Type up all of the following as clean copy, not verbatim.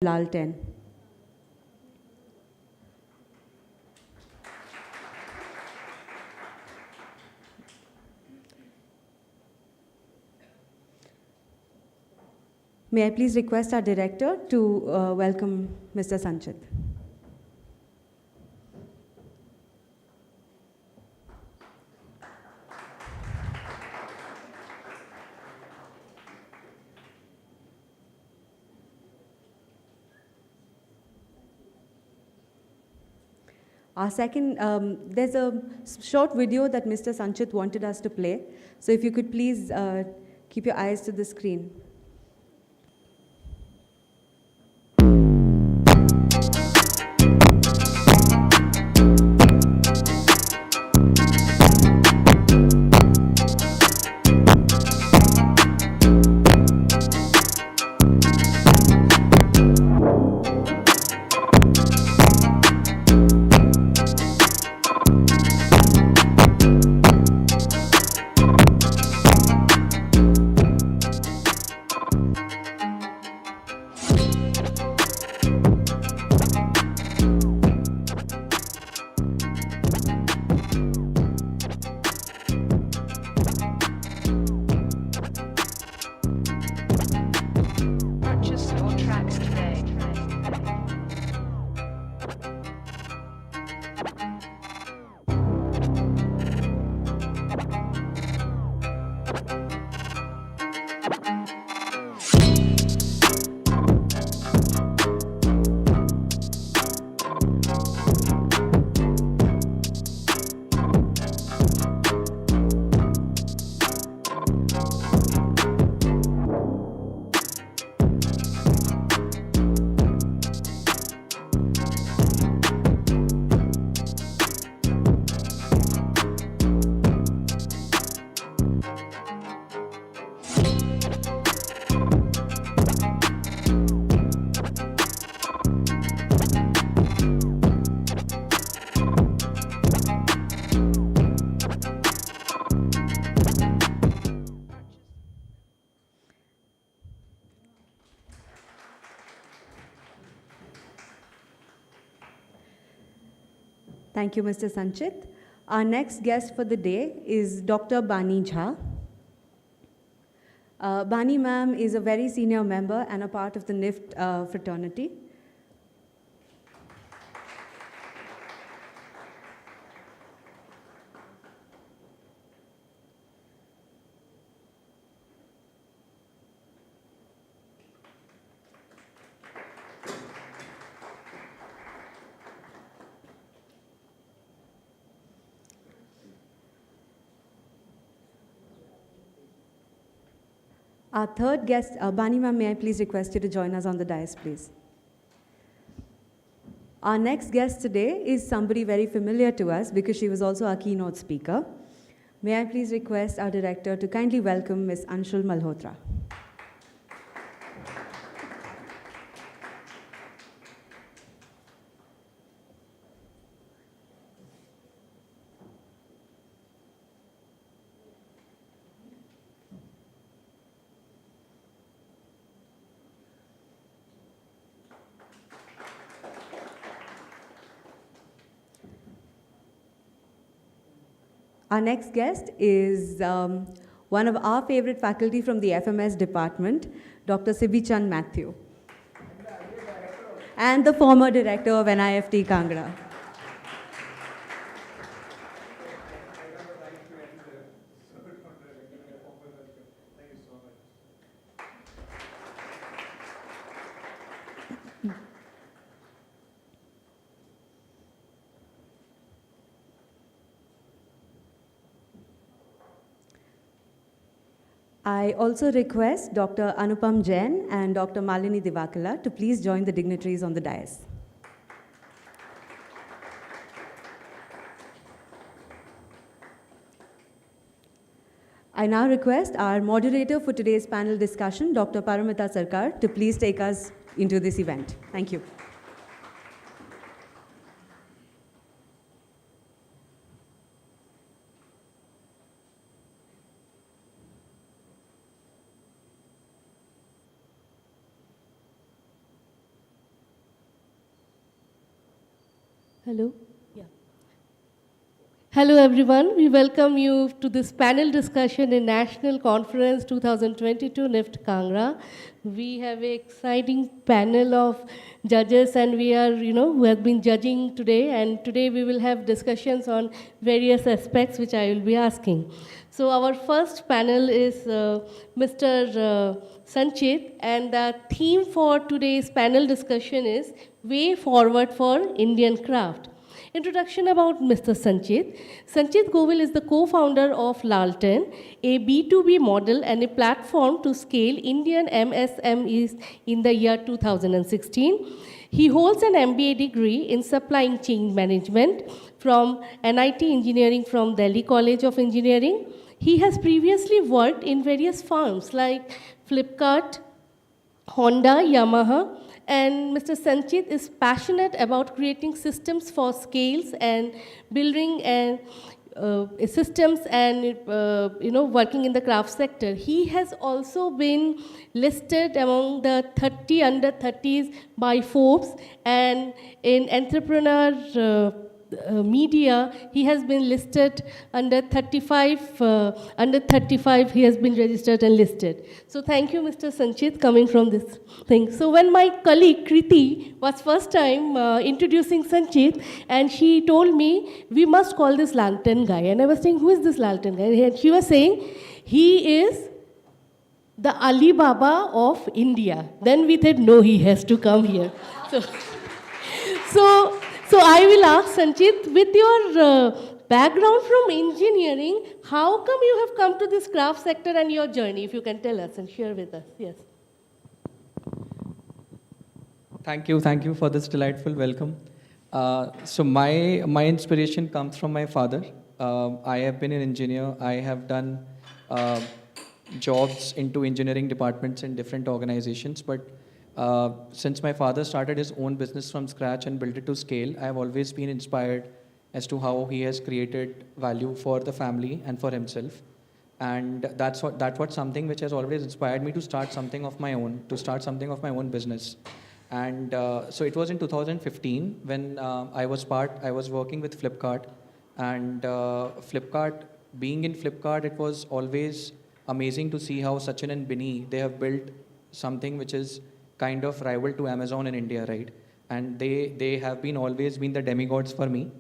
Lal 10. May I please request our director to welcome Mr. Sanchit. Our second, there's a short video that Mr. Sanchit wanted us to play. So if you could please keep your eyes to the screen. Purchase your tracks today. Thank you, Mr. Sanchit. Our next guest for the day is Dr. Bani Jha. Bani ma'am is a very senior member and a part of the NIFT fraternity. Our third guest, Bani ma'am, may I please request you to join us on the dais, please. Our next guest today is somebody very familiar to us because she was also our keynote speaker. May I please request our director to kindly welcome Ms. Anshul Malhotra. Our next guest is one of our favorite faculty from the FMS department, Dr. Sibichan Matthew, and the former director of NIFT Kangra. I also request Dr. Anupam Jain and Dr. Malini Divakala to please join the dignitaries on the dais. I now request our moderator for today's panel discussion, Dr. Paramita Sarkar, to please take us into this event. Thank you. Hello. Yeah. Hello, everyone. We welcome you to this panel discussion in National Conference 2022 NIFT Kangra. We have an exciting panel of judges, and we are, who have been judging today. And today we will have discussions on various aspects, which I will be asking. So our first panel is Mr. Sanchit, and the theme for today's panel discussion is Way Forward for Indian Craft. Introduction about Mr. Sanchit. Sanchit Govil is the co-founder of Lalten, a B2B model and a platform to scale Indian MSMEs in the year 2016. He holds an MBA degree in supply chain management from NIT Engineering from Delhi College of Engineering. He has previously worked in various firms like Flipkart, Honda, Yamaha, and Mr. Sanchit is passionate about creating systems for scales and building systems and working in the craft sector. He has also been listed among the 30 under 30s by Forbes, and in entrepreneur media, he has been listed under 35. Under 35, he has been registered and listed. So thank you, Mr. Sanchit, coming from this thing. So when my colleague Kriti was first time introducing Sanchit, and she told me we must call this Lalten guy, and I was saying, who is this Lalten guy? And she was saying he is the Alibaba of India. Then we said, no, he has to come here. So I will ask Sanchit, with your background from engineering, how come you have come to this craft sector and your journey? If you can tell us and share with us. Yes. Thank you for this delightful welcome. So my inspiration comes from my father. I have been an engineer. I have done jobs into engineering departments in different organizations, but since my father started his own business from scratch and built it to scale, I have always been inspired as to how he has created value for the family and for himself. And that's what something which has always inspired me to start something of my own, business. And so it was in 2015 when I was working with Flipkart, and being in Flipkart, it was always amazing to see how Sachin and Binny, they have built something which is kind of rival to Amazon in India, right? And they have always been the demigods for me.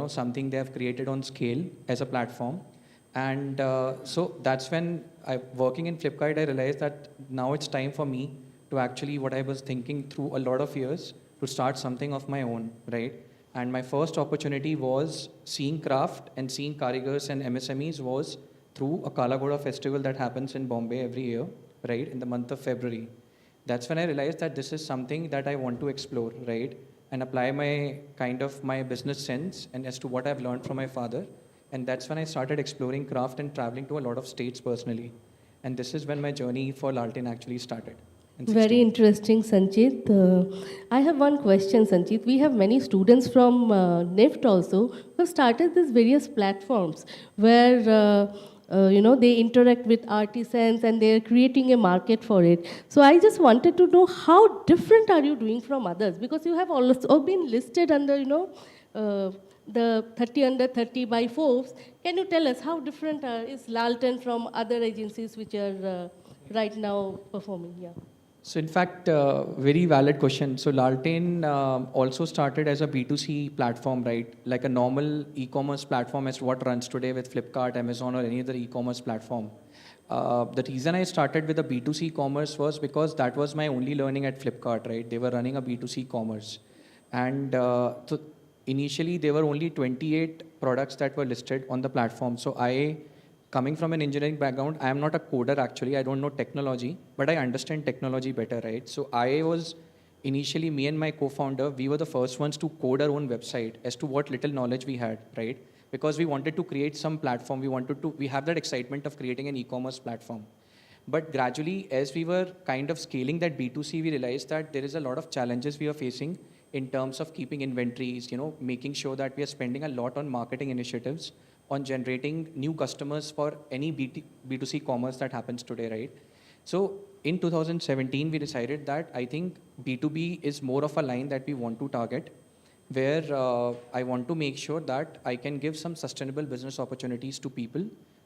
Something they have created on scale as a platform. And so that's when working in Flipkart, I realized that now it's time for me to actually, what I was thinking through a lot of years, to start something of my own, right? And my first opportunity was seeing craft and seeing karigars and MSMEs was through a Kala Ghoda festival that happens in Bombay every year, right, in the month of February. That's when I realized that this is something that I want to explore, right, and apply my business sense and as to what I've learned from my father. And that's when I started exploring craft and traveling to a lot of states personally. And this is when my journey for Lalten actually started. Very interesting, Sanchit. I have one question, Sanchit. We have many students from NIFT also who have started these various platforms where they interact with artisans and they're creating a market for it. So I just wanted to know how different are you doing from others? Because you have also been listed under, the 30 under 30 by Forbes. Can you tell us how different is Lalten from other agencies which are right now performing? Yeah. So in fact, very valid question. So Lalten also started as a B2C platform, right? Like a normal e-commerce platform as what runs today with Flipkart, Amazon, or any other e-commerce platform. The reason I started with a B2C commerce was because that was my only learning at Flipkart, right? They were running a B2C commerce. And so initially, there were only 28 products that were listed on the platform. So coming from an engineering background, I am not a coder actually. I don't know technology, but I understand technology better, right? So initially, me and my co-founder, we were the first ones to code our own website as to what little knowledge we had, right? Because we wanted to create some platform. We have that excitement of creating an e-commerce platform. But gradually, as we were kind of scaling that B2C, we realized that there is a lot of challenges we are facing in terms of keeping inventories, making sure that we are spending a lot on marketing initiatives, on generating new customers for any B2C commerce that happens today, right? So in 2017, we decided that I think B2B is more of a line that we want to target. where I want to make sure that I can give some sustainable business opportunities to people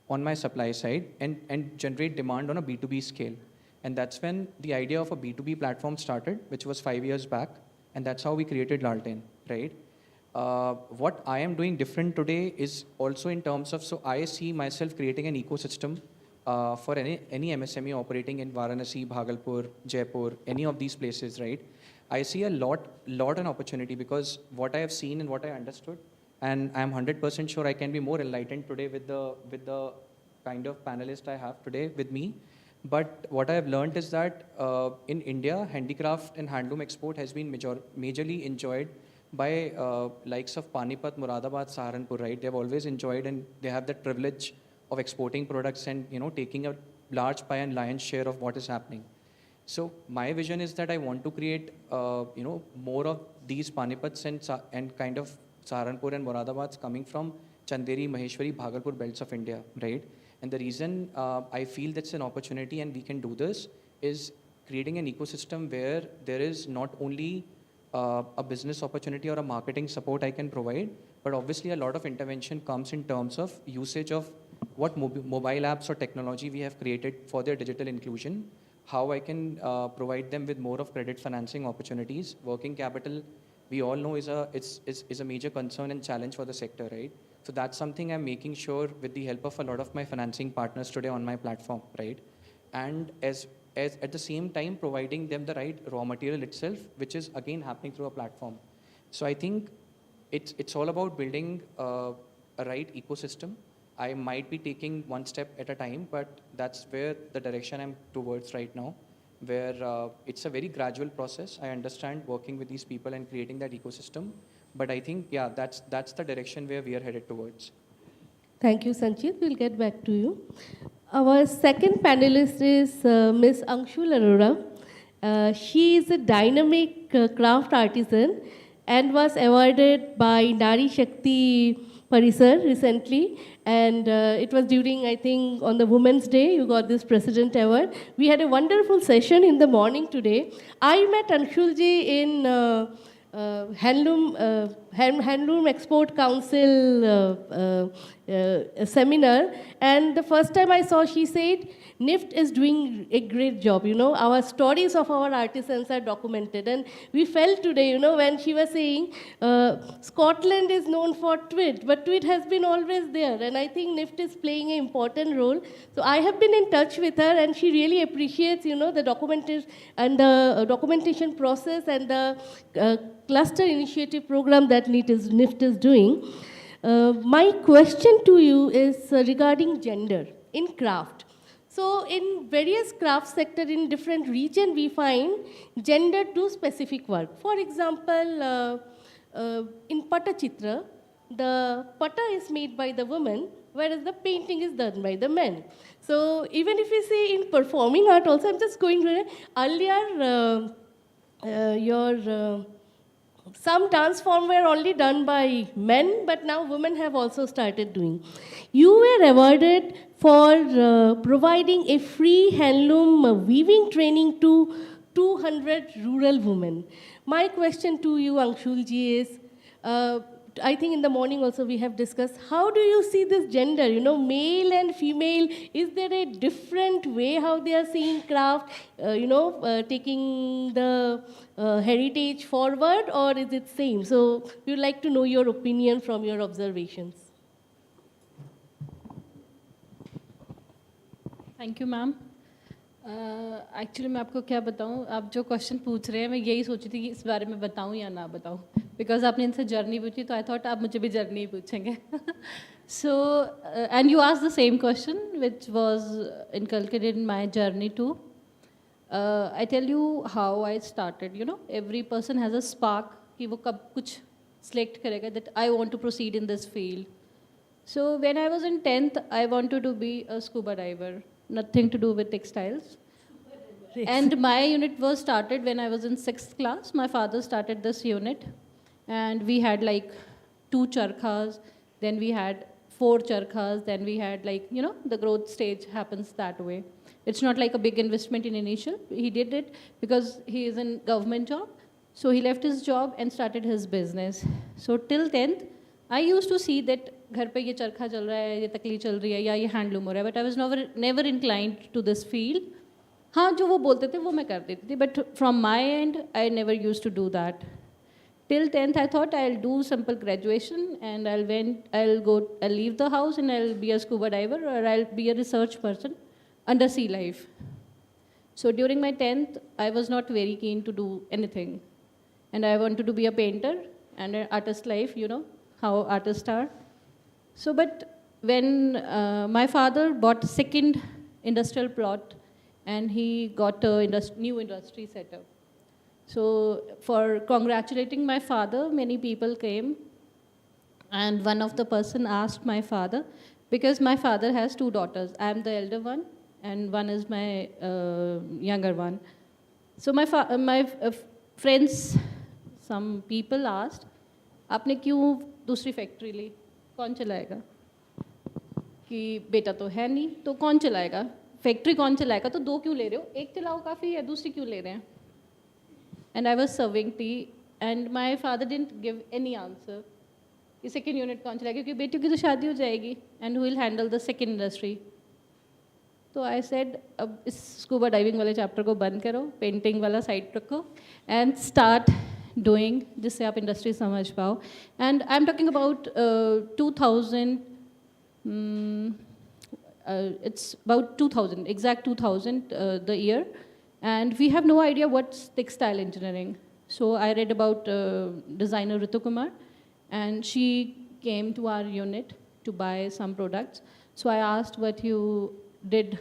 on my supply side and generate demand on a B2B scale. And that's when the idea of a B2B platform started, which was 5 years back. And that's how we created Lalten, right? What I am doing different today is also in terms of, so I see myself creating an ecosystem for any MSME operating in Varanasi, Bhagalpur, Jaipur, any of these places, right? I see a lot an opportunity because what I have seen and what I understood, and I'm 100% sure I can be more enlightened today with the kind of panelist I have today with me. But what I have learned is that in India, handicraft and handloom export has been majorly enjoyed by likes of Panipat, Muradabad, Saharanpur, right? They've always enjoyed and they have that privilege of exporting products and taking a large pie and lion's share of what is happening. So my vision is that I want to create more of these Panipats and kind of Saharanpur and Muradabads coming from Chanderi, Maheshwari, Bhagalpur belts of India, right? And the reason I feel that's an opportunity and we can do this is creating an ecosystem where there is not only a business opportunity or a marketing support I can provide, but obviously a lot of intervention comes in terms of usage of what mobile apps or technology we have created for their digital inclusion, how I can provide them with more of credit financing opportunities. Working capital, we all know is a major concern and challenge for the sector, right? So that's something I'm making sure with the help of a lot of my financing partners today on my platform, right? And as at the same time providing them the right raw material itself, which is again happening through a platform. So I think it's all about building a right ecosystem. I might be taking one step at a time, but that's where the direction I'm towards right now, where it's a very gradual process. I understand working with these people and creating that ecosystem, but I think, yeah, that's the direction where we are headed towards. Thank you, Sanchit. We'll get back to you. Our second panelist is Ms. Anshul Arora. She is a dynamic craft artisan and was awarded by Nari Shakti Parisar recently. And it was during, I think, on the Women's Day, you got this President Award. We had a wonderful session in the morning today. I met Anshulji in Handloom Export Council seminar, and the first time I saw, she said, NIFT is doing a great job, our stories of our artisans are documented, and we felt today, when she was saying, Scotland is known for tweed, but tweed has been always there, and I think NIFT is playing an important role. So I have been in touch with her, and she really appreciates, the documentation and the documentation process and the cluster initiative program that NIFT is doing. My question to you is regarding gender in craft. So in various craft sectors in different regions, we find gender do specific work. For example, in Patachitra, the pata is made by the woman, whereas the painting is done by the men. So even if we say in performing art also, I'm just going to earlier, some dance form were only done by men, but now women have also started doing. You were awarded for providing a free handloom weaving training to 200 rural women. My question to you, Anshulji, is, I think in the morning also we have discussed, how do you see this gender, male and female? Is there a different way how they are seeing craft, taking the heritage forward, or is it same? So we would like to know your opinion from your observations. Thank you ma'am. Actually मैं आपको क्या बताऊं, आप जो question पूछ रहे हैं मैं यही सोची थी कि इस बारे में बताऊं या ना बताऊं, बिकॉज आपने इनसे जर्नी पूछी तो आई थॉट आप मुझे भी जर्नी ही पूछेंगे. So and you asked the same question which was inculcated in my journey too. I tell you how I started. Every person has a spark कि वो कब कुछ सिलेक्ट करेगा that I want to proceed in this field. So when I was in 10th, I wanted to be a scuba diver, nothing to do with textiles. And my unit was started when I was in 6th class. My father started this unit, and we had like 2 charkhas, then we had 4 charkhas, then we had the growth stage happens that way. It's not like a big investment in initial. He did it because he is in government job. So he left his job and started his business. So till 10th, I used to see that घर पे ये चरखा चल रहा है, ये तकली चल रही है, या ये हैंडलूम हो रहा है, but I was never inclined to this field. हाँ, जो वो बोलते थे वो मैं कर देती थी, but from my end, I never used to do that. Till 10th, I thought I'll do simple graduation and I'll leave the house and I'll be a scuba diver or I'll be a research person under sea life. So during my 10th, I was not very keen to do anything. And I wanted to be a painter and an artist life, you know, how artists are. So, but when my father bought second industrial plot and he got a new industry set up. So for congratulating my father, many people came. And one of the person asked my father, because my father has 2 daughters. I am the elder one and one is my younger one. So my friends, some people asked, आपने क्यों दूसरी factory ली? कौन चलाएगा? कि बेटा तो है नहीं, तो कौन चलाएगा? फैक्ट्री कौन चलाएगा? तो 2 क्यों ले रहे हो? एक चलाओ काफ़ी है, दूसरी क्यों ले रहे हैं? And I was serving tea and my father didn't give any answer. कि second unit कौन चलाएगा? क्योंकि बेटियों की तो शादी हो जाएगी and who will handle the second industry? तो I said, अब इस स्कूबा डाइविंग वाले चैप्टर को बंद करो, पेंटिंग वाला साइड रखो and start doing जिससे आप इंडस्ट्री समझ पाओ. And I'm talking about 2000, it's about 2000, exact 2000 the year. And we have no idea what's textile engineering. So I read about designer Ritu Kumar and she came to our unit to buy some products. So I asked what you did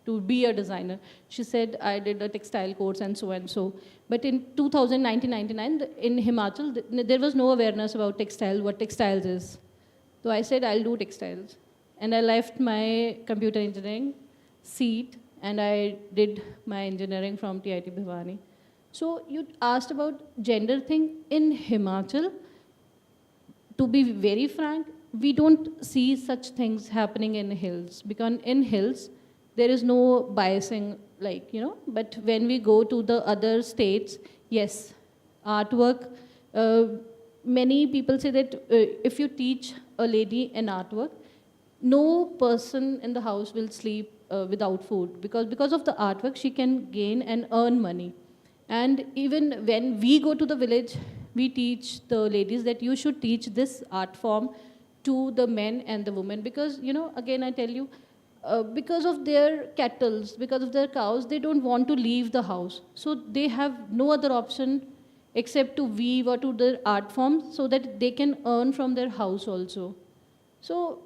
to be a designer. She said, I did a textile course and so and so. But in 1999, in Himachal, there was no awareness about textile, what textiles is. So I said, I'll do textiles. And I left my computer engineering seat and I did my engineering from TIT Bhiwani. So you asked about gender thing in Himachal. To be very frank, we don't see such things happening in hills, because in hills, there is no biasing, like, you know, but when we go to the other states, yes, artwork, many people say that if you teach a lady an artwork, no person in the house will sleep without food, because of the artwork, she can gain and earn money. And even when we go to the village, we teach the ladies that you should teach this art form to the men and the women, because, you know, again, I tell you, because of their cattle, because of their cows, they don't want to leave the house. So they have no other option except to weave or to their art form so that they can earn from their house also. So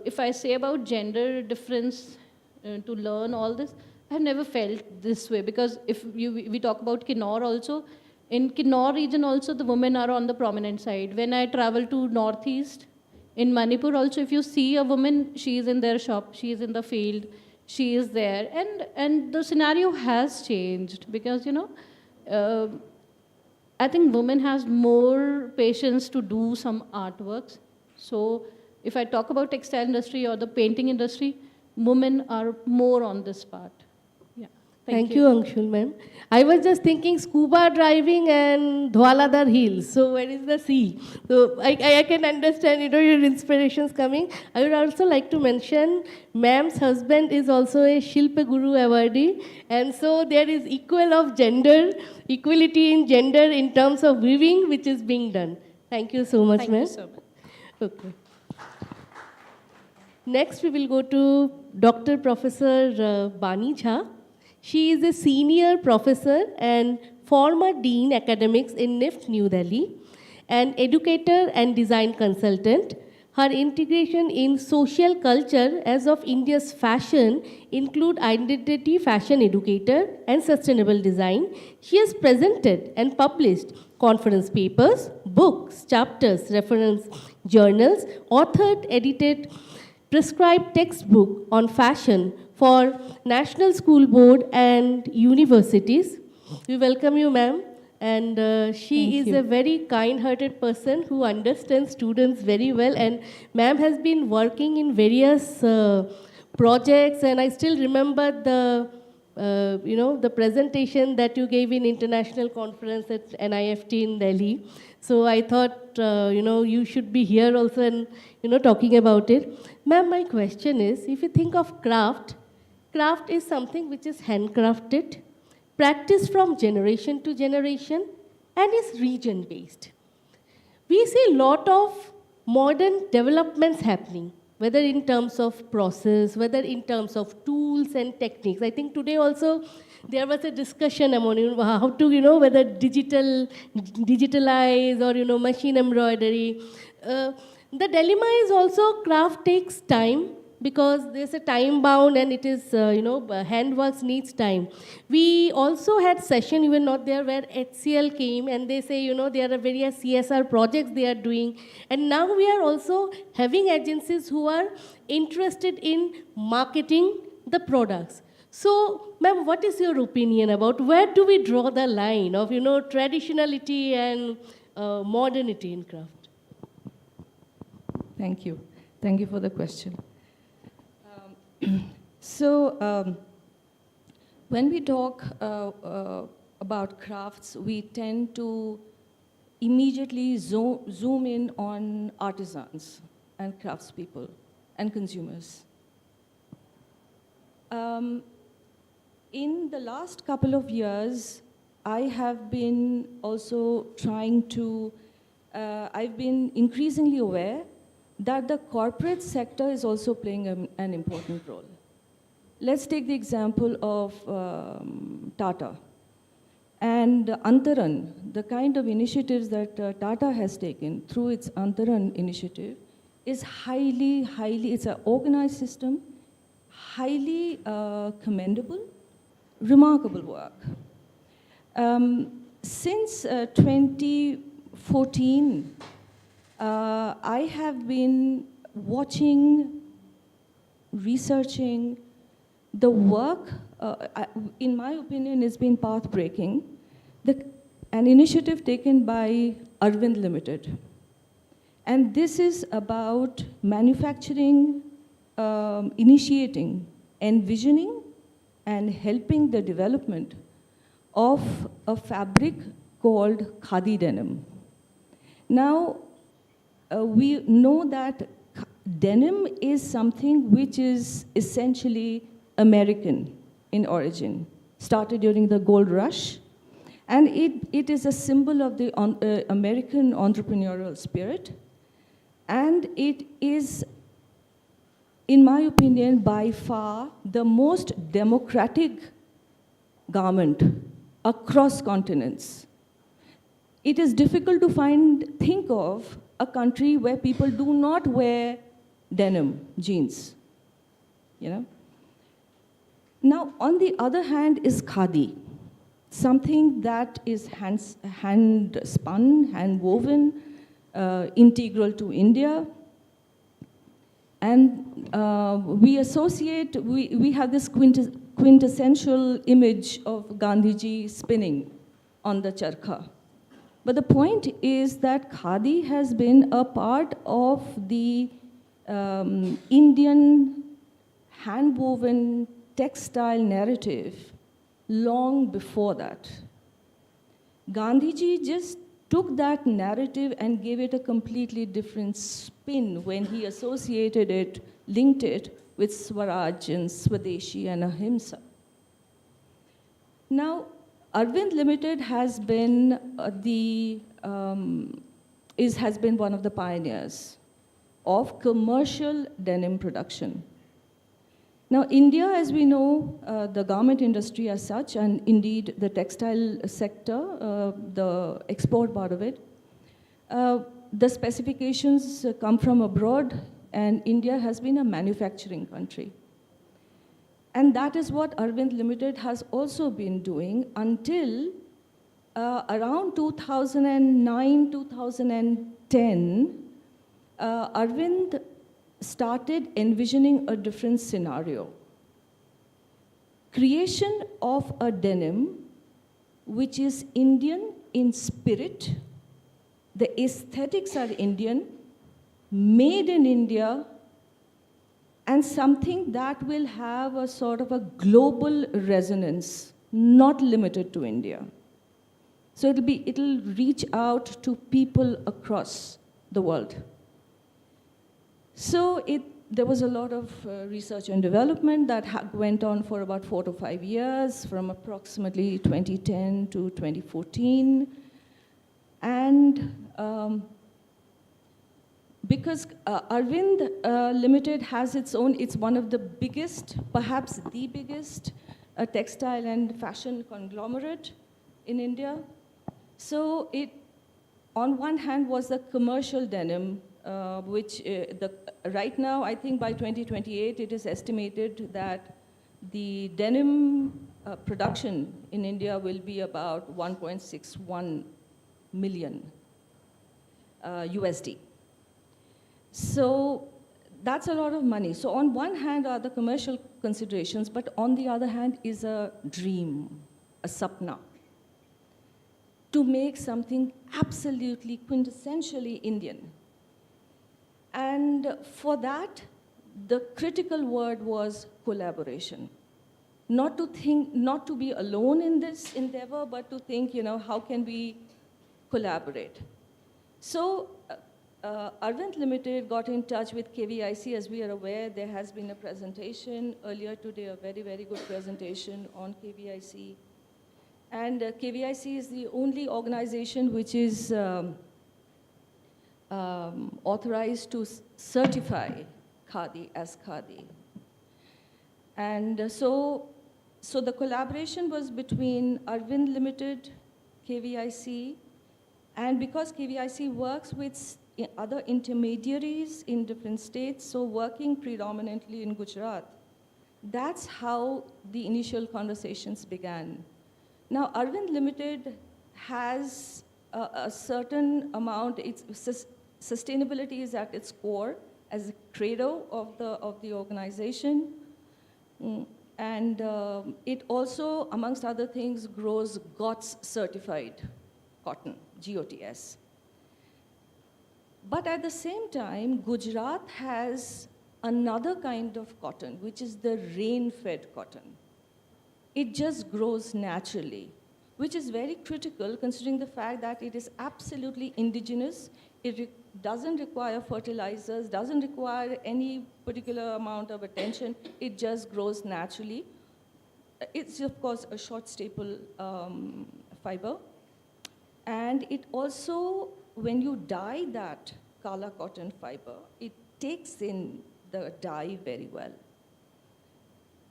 if I say about gender difference, to learn all this, I've never felt this way, because if we talk about Kinnaur also, in Kinnaur region also the women are on the prominent side. When I travel to northeast, in Manipur also, if you see a woman, she is in their shop, she is in the field, she is there. And the scenario has changed because, you know, I think women has more patience to do some artworks. So if I talk about textile industry or the painting industry, women are more on this part. Yeah. Thank you, Anshul ma'am. I was just thinking scuba diving and Dhwaladhar Hills. So where is the sea? So I can understand, you know, your inspirations coming. I would also like to mention ma'am's husband is also a Shilpa Guru awardee. And so there is equality in gender in terms of weaving, which is being done. Thank you so much, ma'am. Thank you so much. Okay. Next, we will go to Dr. Professor Bani Jha. She is a senior professor and former dean academics in NIFT New Delhi, an educator and design consultant. Her integration in social culture as of India's fashion include identity fashion educator and sustainable design. She has presented and published conference papers, books, chapters, reference journals, authored, edited, prescribed textbook on fashion for National School Board and universities. We welcome you, ma'am. And she is a very kind-hearted person who understands students very well. And ma'am has been working in various projects. And I still remember the the presentation that you gave in international conference at NIFT in Delhi. So I thought, you should be here also and, talking about it. Ma'am, my question is, if you think of craft, craft is something which is handcrafted, practiced from generation to generation, and is region-based. We see a lot of modern developments happening, whether in terms of process, whether in terms of tools and techniques. I think today also there was a discussion among how to, whether digitalize or, machine embroidery. The dilemma is also craft takes time, because there's a time bound and it is, handworks needs time. We also had session, you were not there, where HCL came and they say, there are various CSR projects they are doing. And now we are also having agencies who are interested in marketing the products. So, ma'am, what is your opinion about where do we draw the line of, traditionality and modernity in craft? Thank you. Thank you for the question. So, when we talk about crafts, we tend to immediately zoom in on artisans and craftspeople and consumers. In the last couple of years, I have been also trying to, I've been increasingly aware that the corporate sector is also playing an important role. Let's take the example of Tata and Antaran, the kind of initiatives that Tata has taken through its Antaran initiative is it's an organized system, highly commendable, remarkable work. Since 2014, I have been watching, researching the work, in my opinion, has been path-breaking. An initiative taken by Arvind Limited. And this is about manufacturing, initiating, envisioning, and helping the development of a fabric called khadi denim. Now, we know that denim is something which is essentially American in origin, started during the gold rush, and it is a symbol of the American entrepreneurial spirit, and it is, in my opinion, by far the most democratic garment across continents. It is difficult to think of a country where people do not wear denim, jeans, Now, on the other hand is khadi, something that is hand-spun, hand-woven, integral to India. And we have this quintessential image of Gandhiji spinning on the charkha. But the point is that khadi has been a part of the Indian hand-woven textile narrative long before that. Gandhiji just took that narrative and gave it a completely different spin when he associated it, linked it with Swaraj and Swadeshi and Ahimsa. Now, Arvind Limited has been has been one of the pioneers of commercial denim production. Now, India, as we know, the garment industry as such, and indeed the textile sector, the export part of it, the specifications come from abroad, and India has been a manufacturing country. And that is what Arvind Limited has also been doing until around 2009, 2010, Arvind started envisioning a different scenario. Creation of a denim which is Indian in spirit, the aesthetics are Indian, made in India, and something that will have a sort of a global resonance, not limited to India. So it'll reach out to people across the world. So there was a lot of research and development that went on for about 4 to 5 years, from approximately 2010 to 2014. And because Arvind Limited has its own, it's one of the biggest, perhaps the biggest, textile and fashion conglomerate in India. So it, on one hand, was the commercial denim, which right now, I think by 2028, it is estimated that the denim production in India will be about 1.61 million USD. So that's a lot of money. So on one hand are the commercial considerations, but on the other hand is a dream, a sapna, to make something absolutely quintessentially Indian. And for that, the critical word was collaboration. Not to be alone in this endeavor, but to think, how can we collaborate? So Arvind Limited got in touch with KVIC. As we are aware, there has been a presentation earlier today, a very, very good presentation on KVIC. And KVIC is the only organization which is authorized to certify Khadi as Khadi. And so the collaboration was between Arvind Limited, KVIC, and because KVIC works with other intermediaries in different states, so working predominantly in Gujarat, that's how the initial conversations began. Now, Arvind Limited has a certain amount, sustainability is at its core as a credo of the organization. And it also, amongst other things, grows GOTS certified cotton, GOTS. But at the same time, Gujarat has another kind of cotton, which is the rain-fed cotton. It just grows naturally, which is very critical considering the fact that it is absolutely indigenous. It doesn't require fertilizers, doesn't require any particular amount of attention. It just grows naturally. It's, of course, a short staple fiber. And it also, when you dye that Kala cotton fiber, it takes in the dye very well.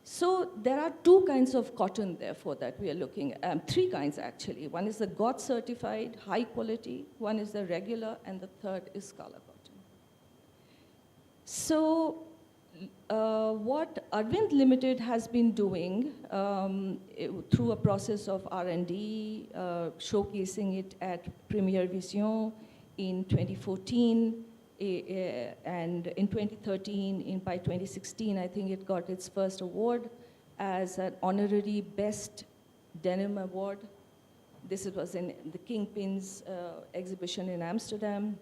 So there are two kinds of cotton, therefore, that we are looking at. Three kinds, actually. One is the GOTS certified, high quality. One is the regular, and the third is Kala cotton. So what Arvind Limited has been doing through a process of R&D, showcasing it at Premiere Vision in 2014, and in 2013, by 2016, I think it got its first award as an honorary Best Denim Award. This was in the Kingpin's exhibition in Amsterdam.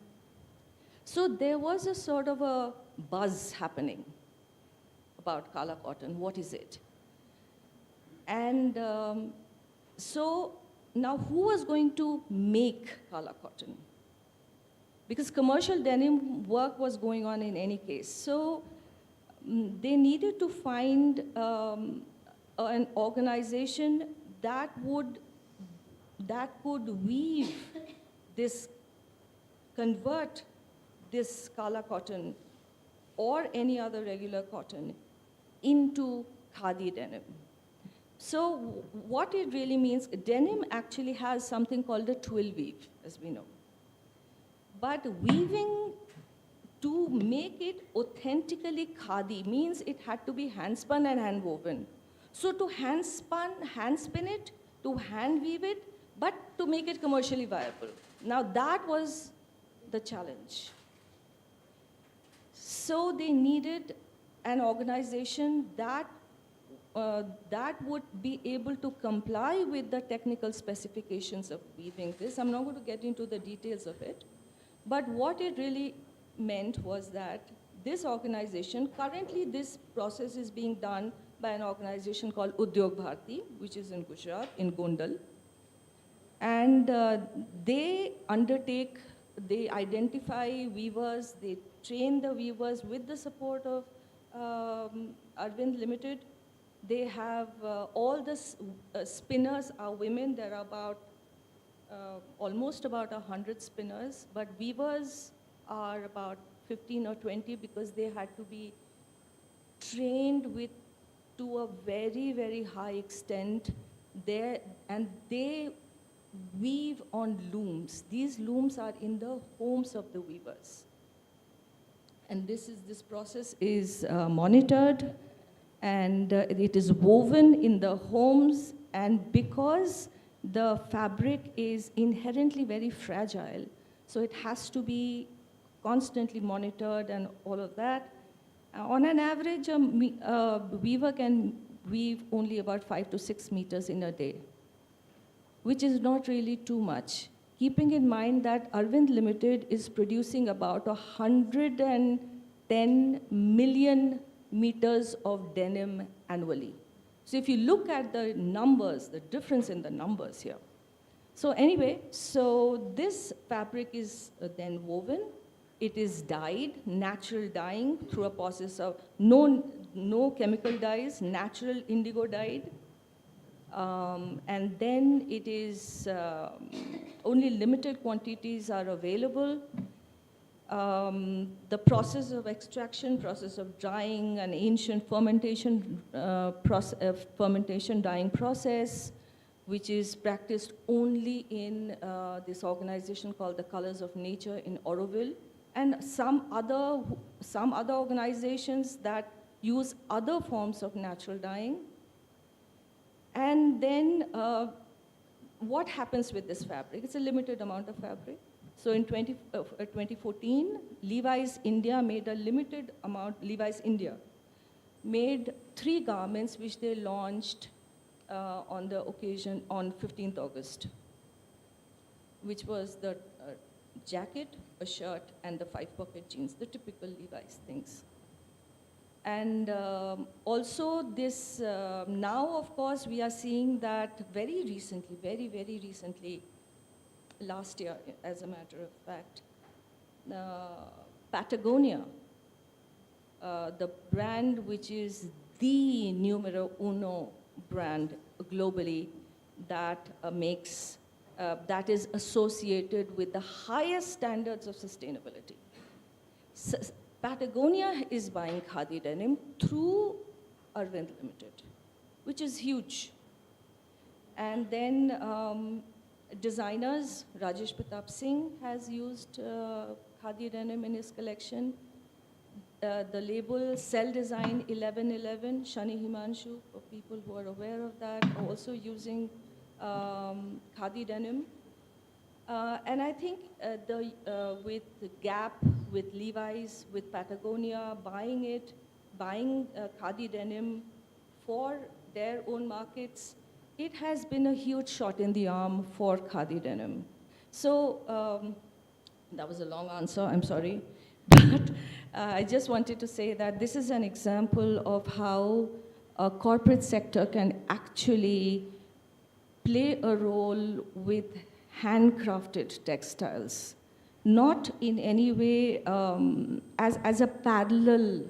So there was a sort of a buzz happening about Kala cotton. What is it? And so now who was going to make Kala cotton? Because commercial denim work was going on in any case. So they needed to find an organization that could weave this, convert this Kala cotton or any other regular cotton into Khadi denim. So what it really means, denim actually has something called a twill weave, as we know. But weaving to make it authentically Khadi means it had to be hand-spun and hand-woven. So to hand-spin it, to hand-weave it, but to make it commercially viable. Now that was the challenge. So they needed an organization that would be able to comply with the technical specifications of weaving this. I'm not going to get into the details of it. But what it really meant was that this organization, currently this process is being done by an organization called Udyog Bharti, which is in Gujarat, in Gondal. And they identify weavers, they train the weavers with the support of Arvind Limited. They have all the spinners are women. There are about almost about 100 spinners, but weavers are about 15 or 20 because they had to be trained with to a very, very high extent there, and they weave on looms. These looms are in the homes of the weavers. And this process is monitored, and it is woven in the homes, and because the fabric is inherently very fragile, so it has to be constantly monitored and all of that. On an average, a weaver can weave only about 5 to 6 meters in a day, which is not really too much. Keeping in mind that Arvind Limited is producing about 110 million meters of denim annually. So if you look at the numbers, the difference in the numbers here. So anyway, so this fabric is then woven. It is dyed, natural dyeing through a process of no chemical dyes, natural indigo dyed. And then it is, only limited quantities are available. The process of extraction, process of drying, an ancient fermentation, fermentation dyeing process, which is practiced only in this organization called the Colors of Nature in Auroville, and some other organizations that use other forms of natural dyeing. And then what happens with this fabric? It's a limited amount of fabric. So in 2014, Levi's India made a limited amount, Levi's India made 3 garments which they launched on the occasion on 15th August, which was the jacket, a shirt, and the 5-pocket jeans, the typical Levi's things. And also this, now of course we are seeing that very recently, very, very recently, last year as a matter of fact, Patagonia, the brand which is the numero uno brand globally that makes, that is associated with the highest standards of sustainability. Patagonia is buying khadi denim through Arvind Limited, which is huge. And then designers, Rajesh Pratap Singh has used khadi denim in his collection. The label Cell Design 1111, Shani Himanshu, for people who are aware of that, are also using khadi denim. And I think with Gap, with Levi's, with Patagonia, buying khadi denim for their own markets, it has been a huge shot in the arm for khadi denim. So that was a long answer, I'm sorry. But I just wanted to say that this is an example of how a corporate sector can actually play a role with handcrafted textiles, not in any way as a parallel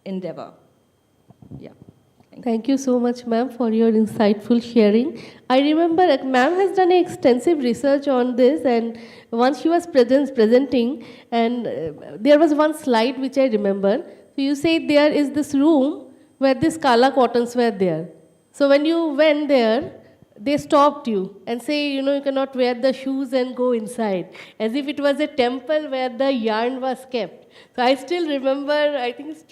endeavor. Yeah. Thank you so much, ma'am, for your insightful sharing. I remember that ma'am has done extensive research on this, and once she was presenting, and there was one slide which I remember. So you said there is this room where these Kala cottons were there. So when you went there, they stopped you and say, you know, you cannot wear the shoes and go inside, as if it was a temple where the yarn was kept. So I still remember, I think it's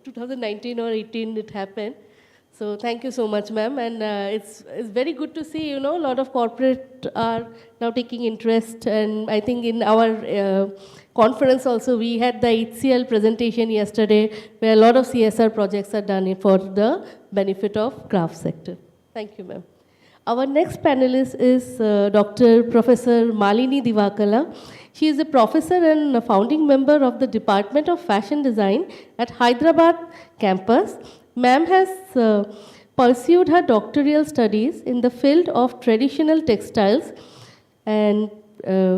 2019 or 18 it happened. So thank you so much, ma'am. And it's very good to see, you know, a lot of corporate are now taking interest. And I think in our conference also, we had the HCL presentation yesterday, where a lot of CSR projects are done for the benefit of craft sector. Thank you, ma'am. Our next panelist is Dr. Professor Malini Divakala. She is a professor and a founding member of the Department of Fashion Design at Hyderabad campus. Ma'am has pursued her doctoral studies in the field of traditional textiles, and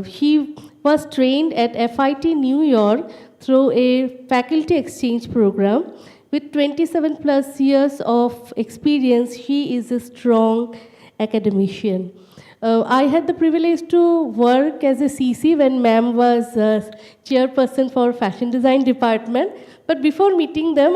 she was trained at FIT New York through a faculty exchange program. With 27 plus years of experience, she is a strong academician. I had the privilege to work as a CC when ma'am was chairperson for fashion design department. But before meeting them,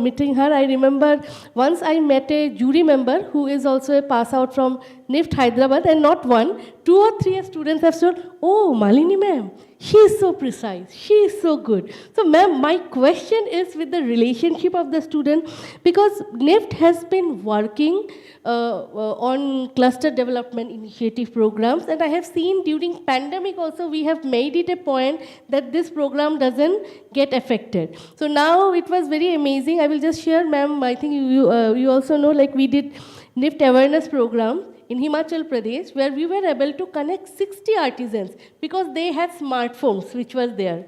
meeting her, I remember once I met a jury member who is also a pass out from NIFT Hyderabad, and not one, 2 or 3 students have said, "Oh, Malini ma'am, she is so precise, she is so good." So ma'am, my question is with the relationship of the student, because NIFT has been working on cluster development initiative programs, and I have seen during pandemic also we have made it a point that this program doesn't get affected. So now it was very amazing. I will just share, ma'am, I think you also know, like we did NIFT awareness program in Himachal Pradesh, where we were able to connect 60 artisans because they had smartphones which was there.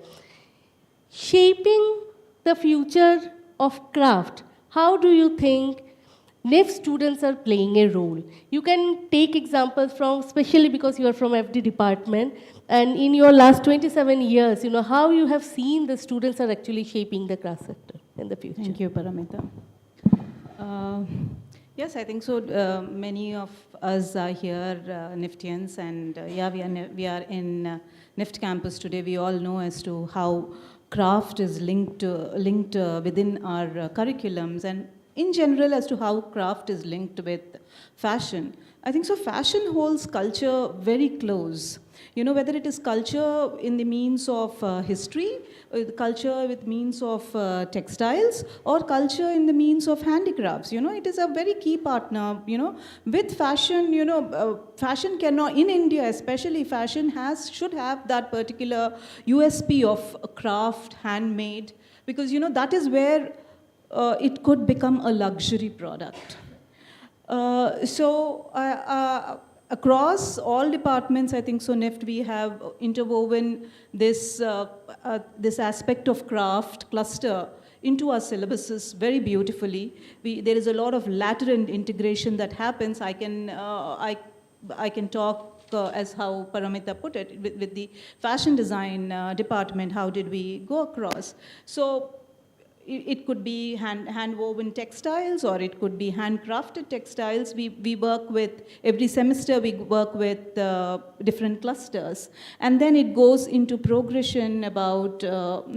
Shaping the future of craft, how do you think NIFT students are playing a role? You can take examples from, especially because you are from FD department, and in your last 27 years, you know, how you have seen the students are actually shaping the craft sector in the future. Thank you, Paramita. Yes, I think so. Many of us are here, NIFTians, and yeah, we are in NIFT campus today. We all know as to how craft is linked within our curriculums, and in general as to how craft is linked with fashion. I think so fashion holds culture very close. You know, whether it is culture in the means of history, culture with means of textiles, or culture in the means of handicrafts. You know, it is a very key partner, you know. With fashion, you know, fashion cannot, in India especially, fashion should have that particular USP of craft, handmade, because, you know, that is where it could become a luxury product. Across all departments, I think so, NIFT, we have interwoven this aspect of craft cluster into our syllabuses very beautifully. There is a lot of lateral integration that happens. I can talk as how Paramita put it, with the fashion design department, how did we go across? So it could be hand-woven textiles, or it could be handcrafted textiles. We work with, every semester we work with different clusters. And then it goes into progression about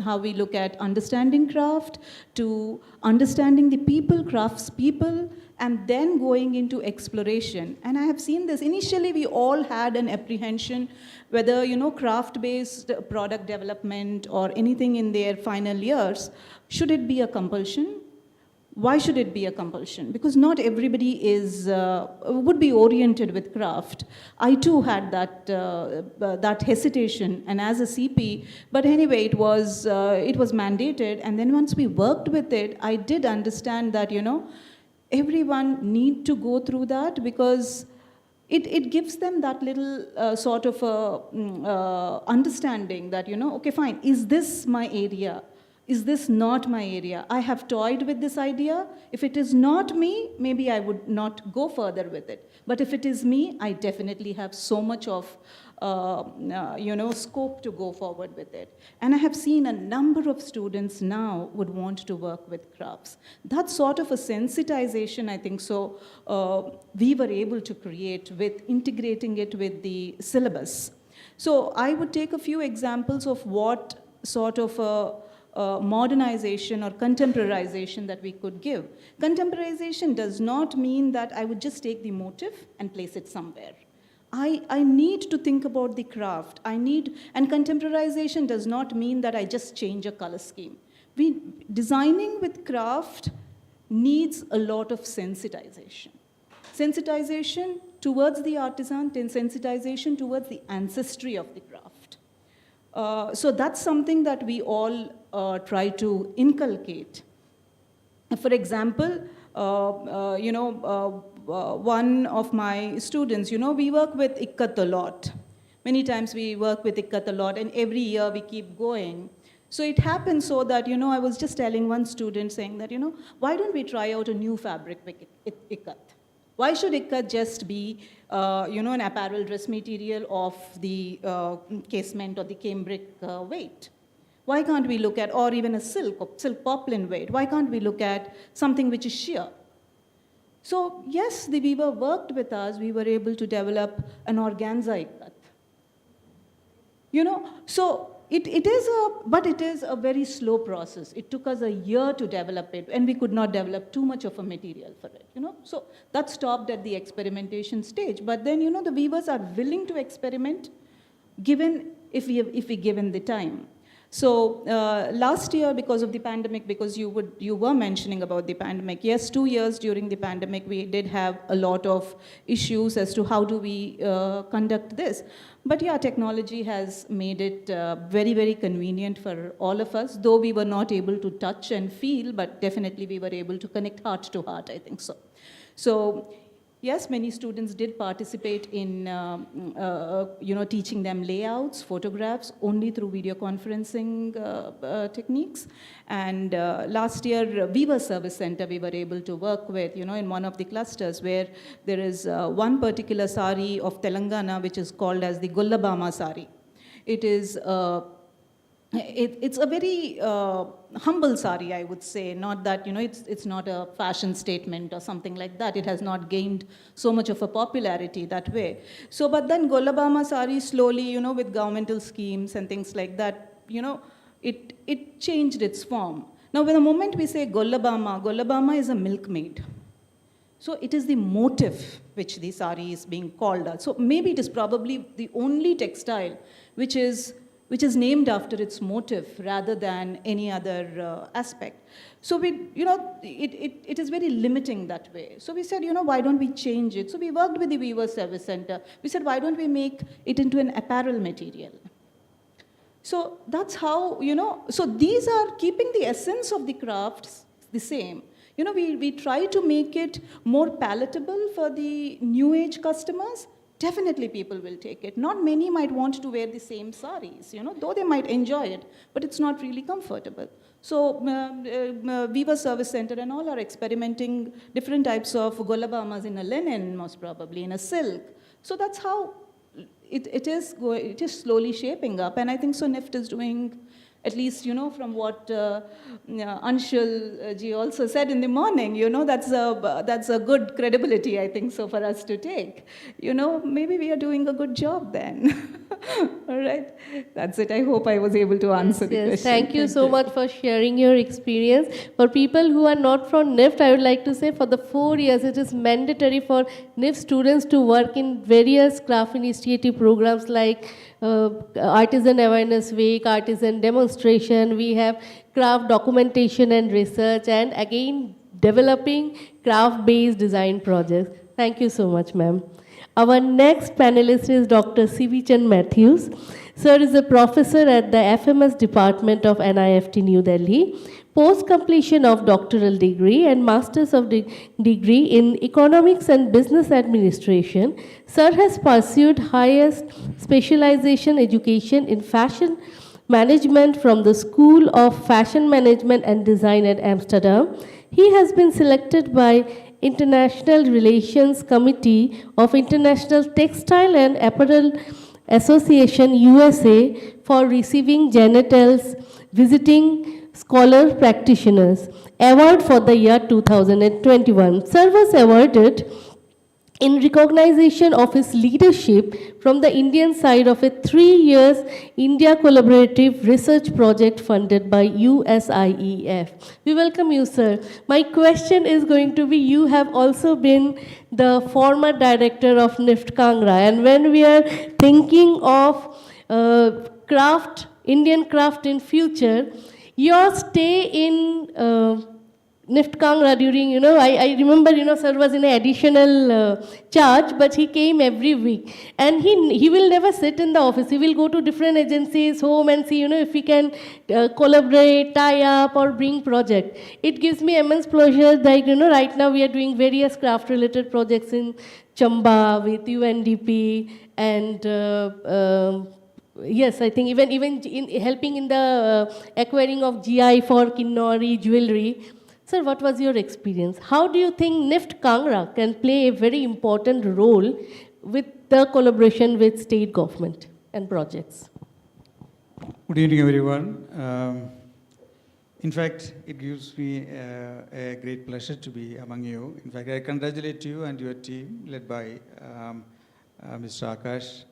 how we look at understanding craft, to understanding the people, craftspeople, and then going into exploration. And I have seen this. Initially, we all had an apprehension whether, you know, craft-based product development or anything in their final years, should it be a compulsion? Why should it be a compulsion? Because not everybody would be oriented with craft. I too had that hesitation, and as a CP, but anyway, it was mandated. And then once we worked with it, I did understand that, you know, everyone need to go through that, because it gives them that little sort of understanding that, you know, okay, fine, is this my area? Is this not my area? I have toyed with this idea. If it is not me, maybe I would not go further with it. But if it is me, I definitely have so much of you know, scope to go forward with it. And I have seen a number of students now would want to work with crafts. That sort of a sensitization, I think so, we were able to create with integrating it with the syllabus. So I would take a few examples of what sort of modernization or contemporarization that we could give. Contemporarization does not mean that I would just take the motif and place it somewhere. I need to think about the craft. And contemporarization does not mean that I just change a color scheme. Designing with craft needs a lot of sensitization. Sensitization towards the artisan, sensitization towards the ancestry of the craft. So that's something that we all try to inculcate. For example, you know, one of my students, you know, we work with ikkat a lot. Many times we work with Ikkat a lot, and every year we keep going. So it happened so that, I was just telling one student saying that, why don't we try out a new fabric with Ikkat? Why should Ikkat just be, an apparel dress material of the casement or the cambric weight? Why can't we look at, or even a silk poplin weight? Why can't we look at something which is sheer? So yes, the weaver worked with us. We were able to develop an organza Ikkat. So it is a very slow process. It took us a year to develop it, and we could not develop too much of a material for it, So that stopped at the experimentation stage. But then, the weavers are willing to experiment, if we given the time. So last year, because of the pandemic, because you were mentioning about the pandemic, yes, 2 years during the pandemic, we did have a lot of issues as to how do we conduct this. But yeah, technology has made it very, very convenient for all of us, though we were not able to touch and feel, but definitely we were able to connect heart to heart, I think so. So yes, many students did participate in, teaching them layouts, photographs, only through video conferencing techniques. And last year, Weaver Service Center, we were able to work with, in one of the clusters where there is one particular sari of Telangana, which is called as the Gullab Sari. It is it's a very humble sari, I would say. Not that, it's not a fashion statement or something like that. It has not gained so much of a popularity that way. So, but then Gullab Sari slowly, with governmental schemes and things like that, it changed its form. Now, the moment we say Gullab is a milkmaid. So it is the motif which the sari is being called as. So maybe it is probably the only textile which is named after its motif rather than any other aspect. So it is very limiting that way. So we said, why don't we change it? So we worked with the Weaver Service Center. We said, why don't we make it into an apparel material? So that's how, so these are keeping the essence of the crafts the same. We try to make it more palatable for the new age customers. Definitely people will take it. Not many might want to wear the same saris, though they might enjoy it, but it's not really comfortable. So Weaver Service Center and all are experimenting different types of Gullabamas in a linen, most probably, in a silk. So that's how it is slowly shaping up. And I think so NIFT is doing, at least, from what Anshul ji also said in the morning, that's a good credibility, I think so, for us to take. Maybe we are doing a good job then. All right. That's it. I hope I was able to answer the question. Thank you so much for sharing your experience. For people who are not from NIFT, I would like to say for the 4 years, it is mandatory for NIFT students to work in various craft initiative programs like Artisan Awareness Week, Artisan Demonstration. We have craft documentation and research, and again developing craft-based design projects. Thank you so much, ma'am. Our next panelist is Dr. C.V. Chan Matthews. Sir is a professor at the FMS department of NIFT New Delhi. Post-completion of doctoral degree and Masters of Degree in Economics and Business Administration, Sir has pursued highest specialization education in fashion management from the School of Fashion Management and Design at Amsterdam. He has been selected by International Relations Committee of International Textile and Apparel Association USA for receiving Genitals Visiting Scholar Practitioners Award for the year 2021. Sir was awarded in recognition of his leadership from the Indian side of a 3-year India collaborative research project funded by USIEF. We welcome you, sir. My question is going to be, you have also been the former director of NIFT Kangra, and when we are thinking of craft, Indian craft in future, your stay in NIFT Kangra during, I remember, sir was in an additional charge, but he came every week. And he will never sit in the office. He will go to different agencies, home, and see, if we can collaborate, tie up, or bring project. It gives me immense pleasure that, right now we are doing various craft-related projects in Chamba with UNDP and yes, I think even in helping in the acquiring of GI for Kinnori jewelry. Sir, what was your experience? How do you think NIFT Kangra can play a very important role with the collaboration with state government and projects? Good evening, everyone. In fact, it gives me a great pleasure to be among you. In fact, I congratulate you and your team, led by Mr. Akash.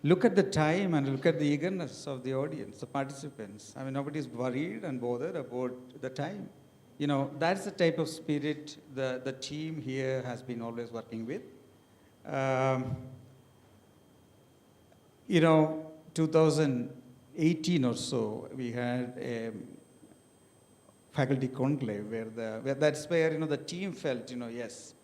Look at the time and look at the eagerness of the audience, the participants. I mean, nobody's worried and bothered about the time. That's the type of spirit the team here has been always working with. 2018 or so, we had a faculty conclave where that's where the team felt, yes,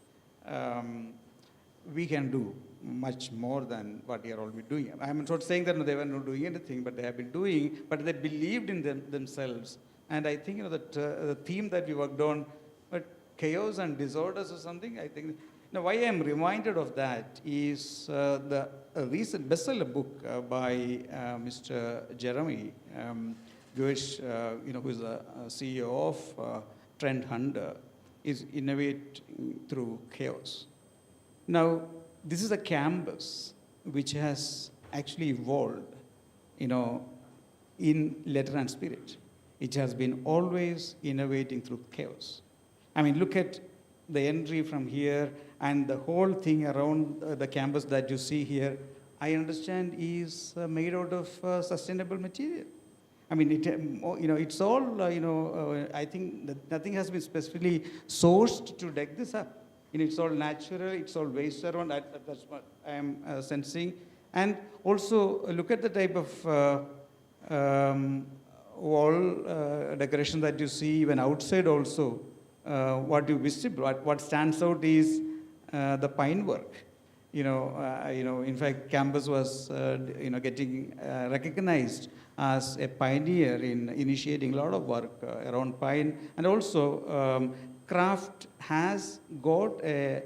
we can do much more than what they are already doing. I'm not saying that they were not doing anything, but they have been doing, but they believed in themselves. And I think that the theme that we worked on, but chaos and disorders or something, I think. Why I'm reminded of that is the recent bestseller book by Mr. Jeremy Gersh, who is the CEO of Trend Hunter, is Innovating Through Chaos. Now, this is a canvas which has actually evolved, in letter and spirit. It has been always innovating through chaos. I mean, look at the entry from here and the whole thing around the canvas that you see here, I understand is made out of sustainable material. I mean, it's all, I think that nothing has been specifically sourced to deck this up. It's all natural, it's all waste around, that's what I am sensing. And also, look at the type of wall decoration that you see, even outside also. What you visible, what stands out is the pine work. In fact, campus was, getting recognized as a pioneer in initiating a lot of work around pine, and also craft has got a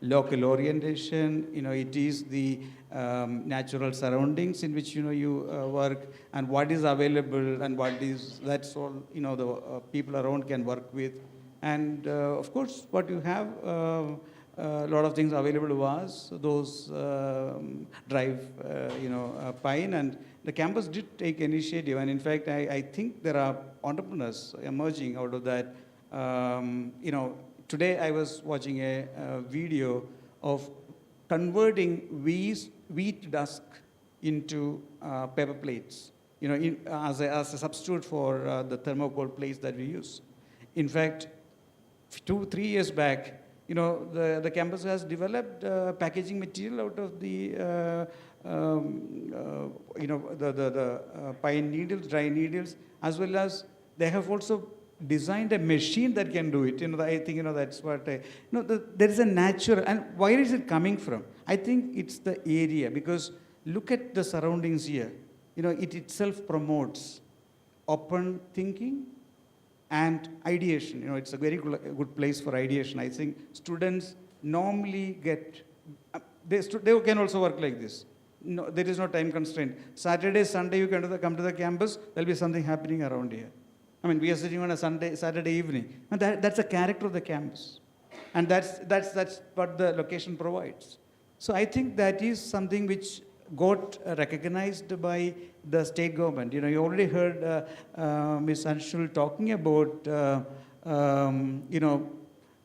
local orientation. It is the natural surroundings in which you work, and what is available and that's all the people around can work with. And of course, what you have a lot of things available was those drive pine, and the campus did take initiative, and in fact I think there are entrepreneurs emerging out of that. Today I was watching a video of converting wheat dusk into paper plates, as a substitute for the thermocol plates that we use. In fact, 2-3 years back, the campus has developed packaging material out of the pine needles, dry needles, as well as they have also designed a machine that can do it. I think that's what there is a natural. And where is it coming from? I think it's the area, because look at the surroundings here. It itself promotes open thinking and ideation. It's a very good place for ideation. I think students normally get, they can also work like this. No, there is no time constraint. Saturday, Sunday, you come to the campus, there'll be something happening around here. I mean, we are sitting on a Saturday evening. And that's a character of the campus. And that's what the location provides. So I think that is something which got recognized by the state government. You already heard Ms. Anshul talking about,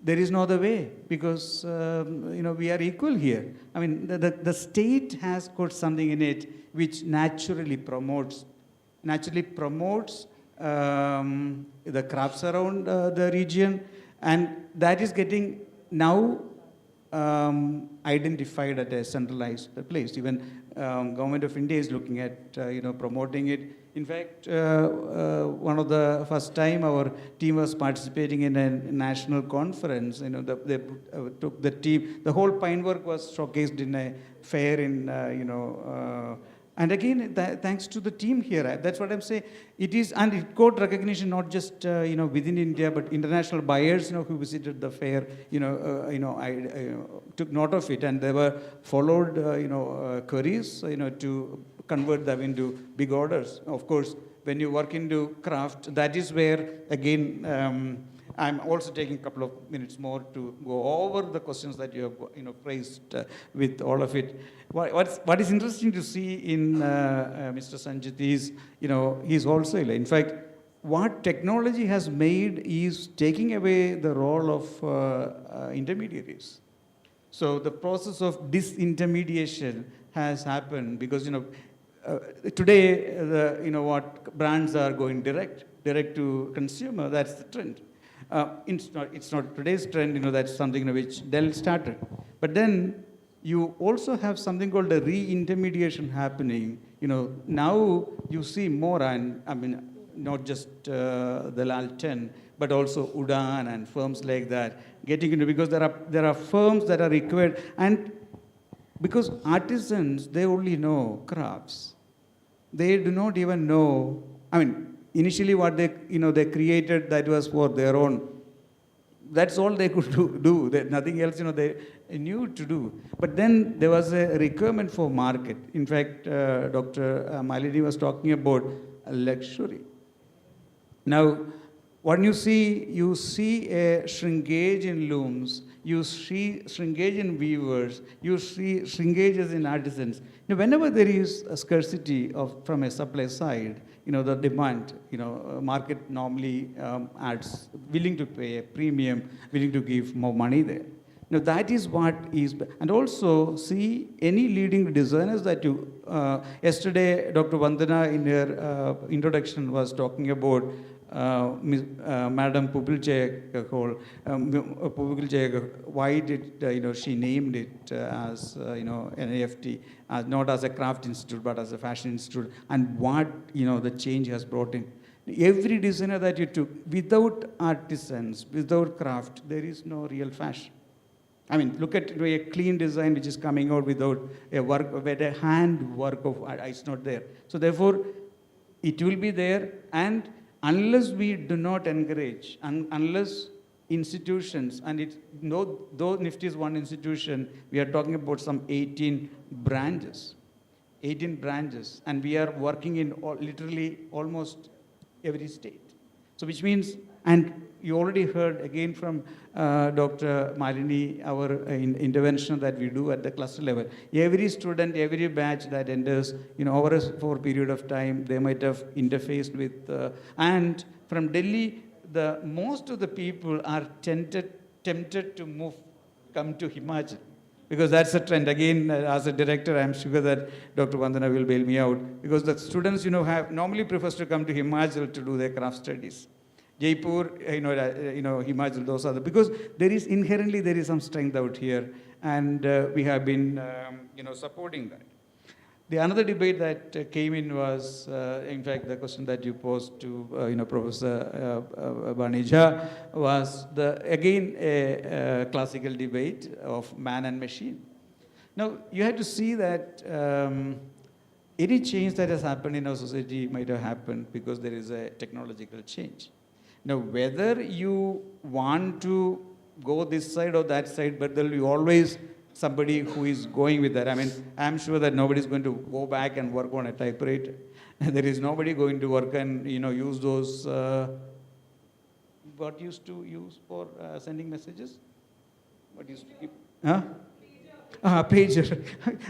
there is no other way, because, we are equal here. I mean, the state has got something in it which naturally promotes the crafts around the region, and that is getting now identified at a centralized place. Even Government of India is looking at promoting it. In fact, one of the first time our team was participating in a national conference, they took the team, the whole pine work was showcased in a fair in, and again, thanks to the team here, that's what I'm saying. It is, and it got recognition not just within India, but international buyers, who visited the fair, I took note of it, and they were followed, queries, to convert them into big orders. Of course, when you work into craft, that is where, again, I'm also taking a couple of minutes more to go over the questions that you have raised with all of it. What is interesting to see in Mr. Sanjit is, he's also, in fact, what technology has made is taking away the role of intermediaries. So the process of disintermediation has happened because, today, what brands are going direct to consumer, that's the trend. It's not today's trend, that's something which Dell started. But then you also have something called a re-intermediation happening. Now you see more, and I mean, not just the LAL 10, but also Udan and firms like that getting into, because there are firms that are required, and because artisans, they only know crafts. They do not even know, I mean, initially what they created, that was for their own. That's all they could do. Nothing else, they knew to do. But then there was a requirement for market. In fact, Dr. Malini was talking about luxury. Now, when you see a shrinkage in looms, you see shrinkage in weavers, you see shrinkages in artisans. Whenever there is a scarcity from a supply side, the demand, market normally adds, willing to pay a premium, willing to give more money there. That is what is, and also see any leading designers that you, yesterday Dr. Vandana in her introduction was talking about Madam Pupilche, why did she named it as NIFT, not as a craft institute but as a fashion institute, and what the change has brought in. Every designer that you took, without artisans, without craft, there is no real fashion. I mean, look at a clean design which is coming out without a work, where a hand work of it's not there. So therefore, it will be there, and unless we do not encourage, unless institutions, and though NIFT is one institution, we are talking about some 18 branches, and we are working in literally almost every state. So which means, and you already heard again from Dr. Malini, our intervention that we do at the cluster level. Every student, every batch that enters, over a period of time, they might have interfaced with, and from Delhi, most of the people are tempted to come to Himachal, because that's a trend. Again, as a director, I'm sure that Dr. Vandana will bail me out, because the students, normally prefers to come to Himachal to do their craft studies. Jaipur, Himachal, those are because there is inherently some strength out here, and we have been, supporting that. The another debate that came in was, in fact, the question that you posed to, Professor Banija was again a classical debate of man and machine. Now, you have to see that any change that has happened in our society might have happened because there is a technological change. Now, whether you want to go this side or that side, but there will be always somebody who is going with that. I mean, I'm sure that nobody is going to go back and work on a typewriter. There is nobody going to work and, use those, what used to use for sending messages? What used to keep, pager.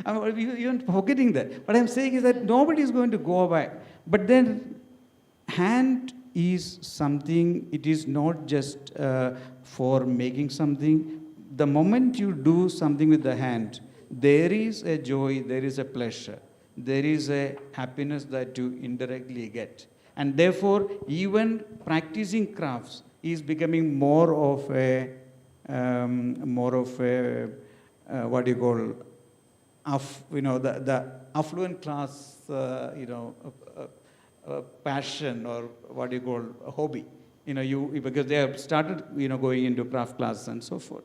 I'm even forgetting that. What I'm saying is that nobody is going to go back. But then, hand is something, it is not just for making something. The moment you do something with the hand, there is a joy, there is a pleasure, there is a happiness that you indirectly get. And therefore, even practicing crafts is becoming more of a, what do you call, the affluent class, passion or what you call a hobby. Because they have started, going into craft classes and so forth.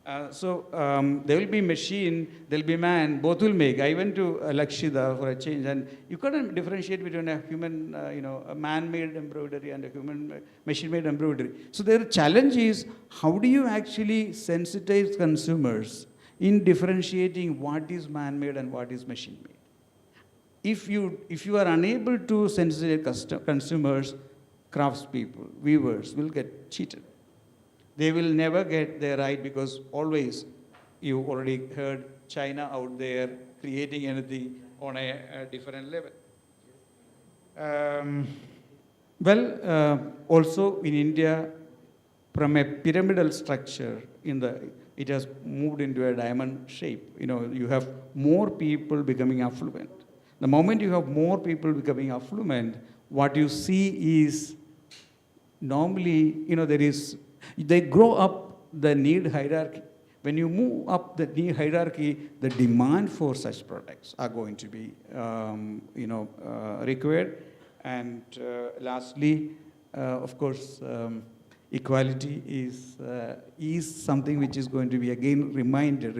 There will be machine, there will be man, both will make. I went to Lakshida for a change, and you couldn't differentiate between a human, a man-made embroidery and a human machine-made embroidery. So the challenge is, how do you actually sensitize consumers in differentiating what is man-made and what is machine-made? If you are unable to sensitize consumers, craftspeople, weavers will get cheated. They will never get their right, because always, you already heard, China out there creating anything on a different level. Also in India, from a pyramidal structure, it has moved into a diamond shape. You have more people becoming affluent. The moment you have more people becoming affluent, what you see is, normally, they grow up the need hierarchy. When you move up the need hierarchy, the demand for such products are going to be, required. And lastly, of course, equality is something which is going to be again reminded.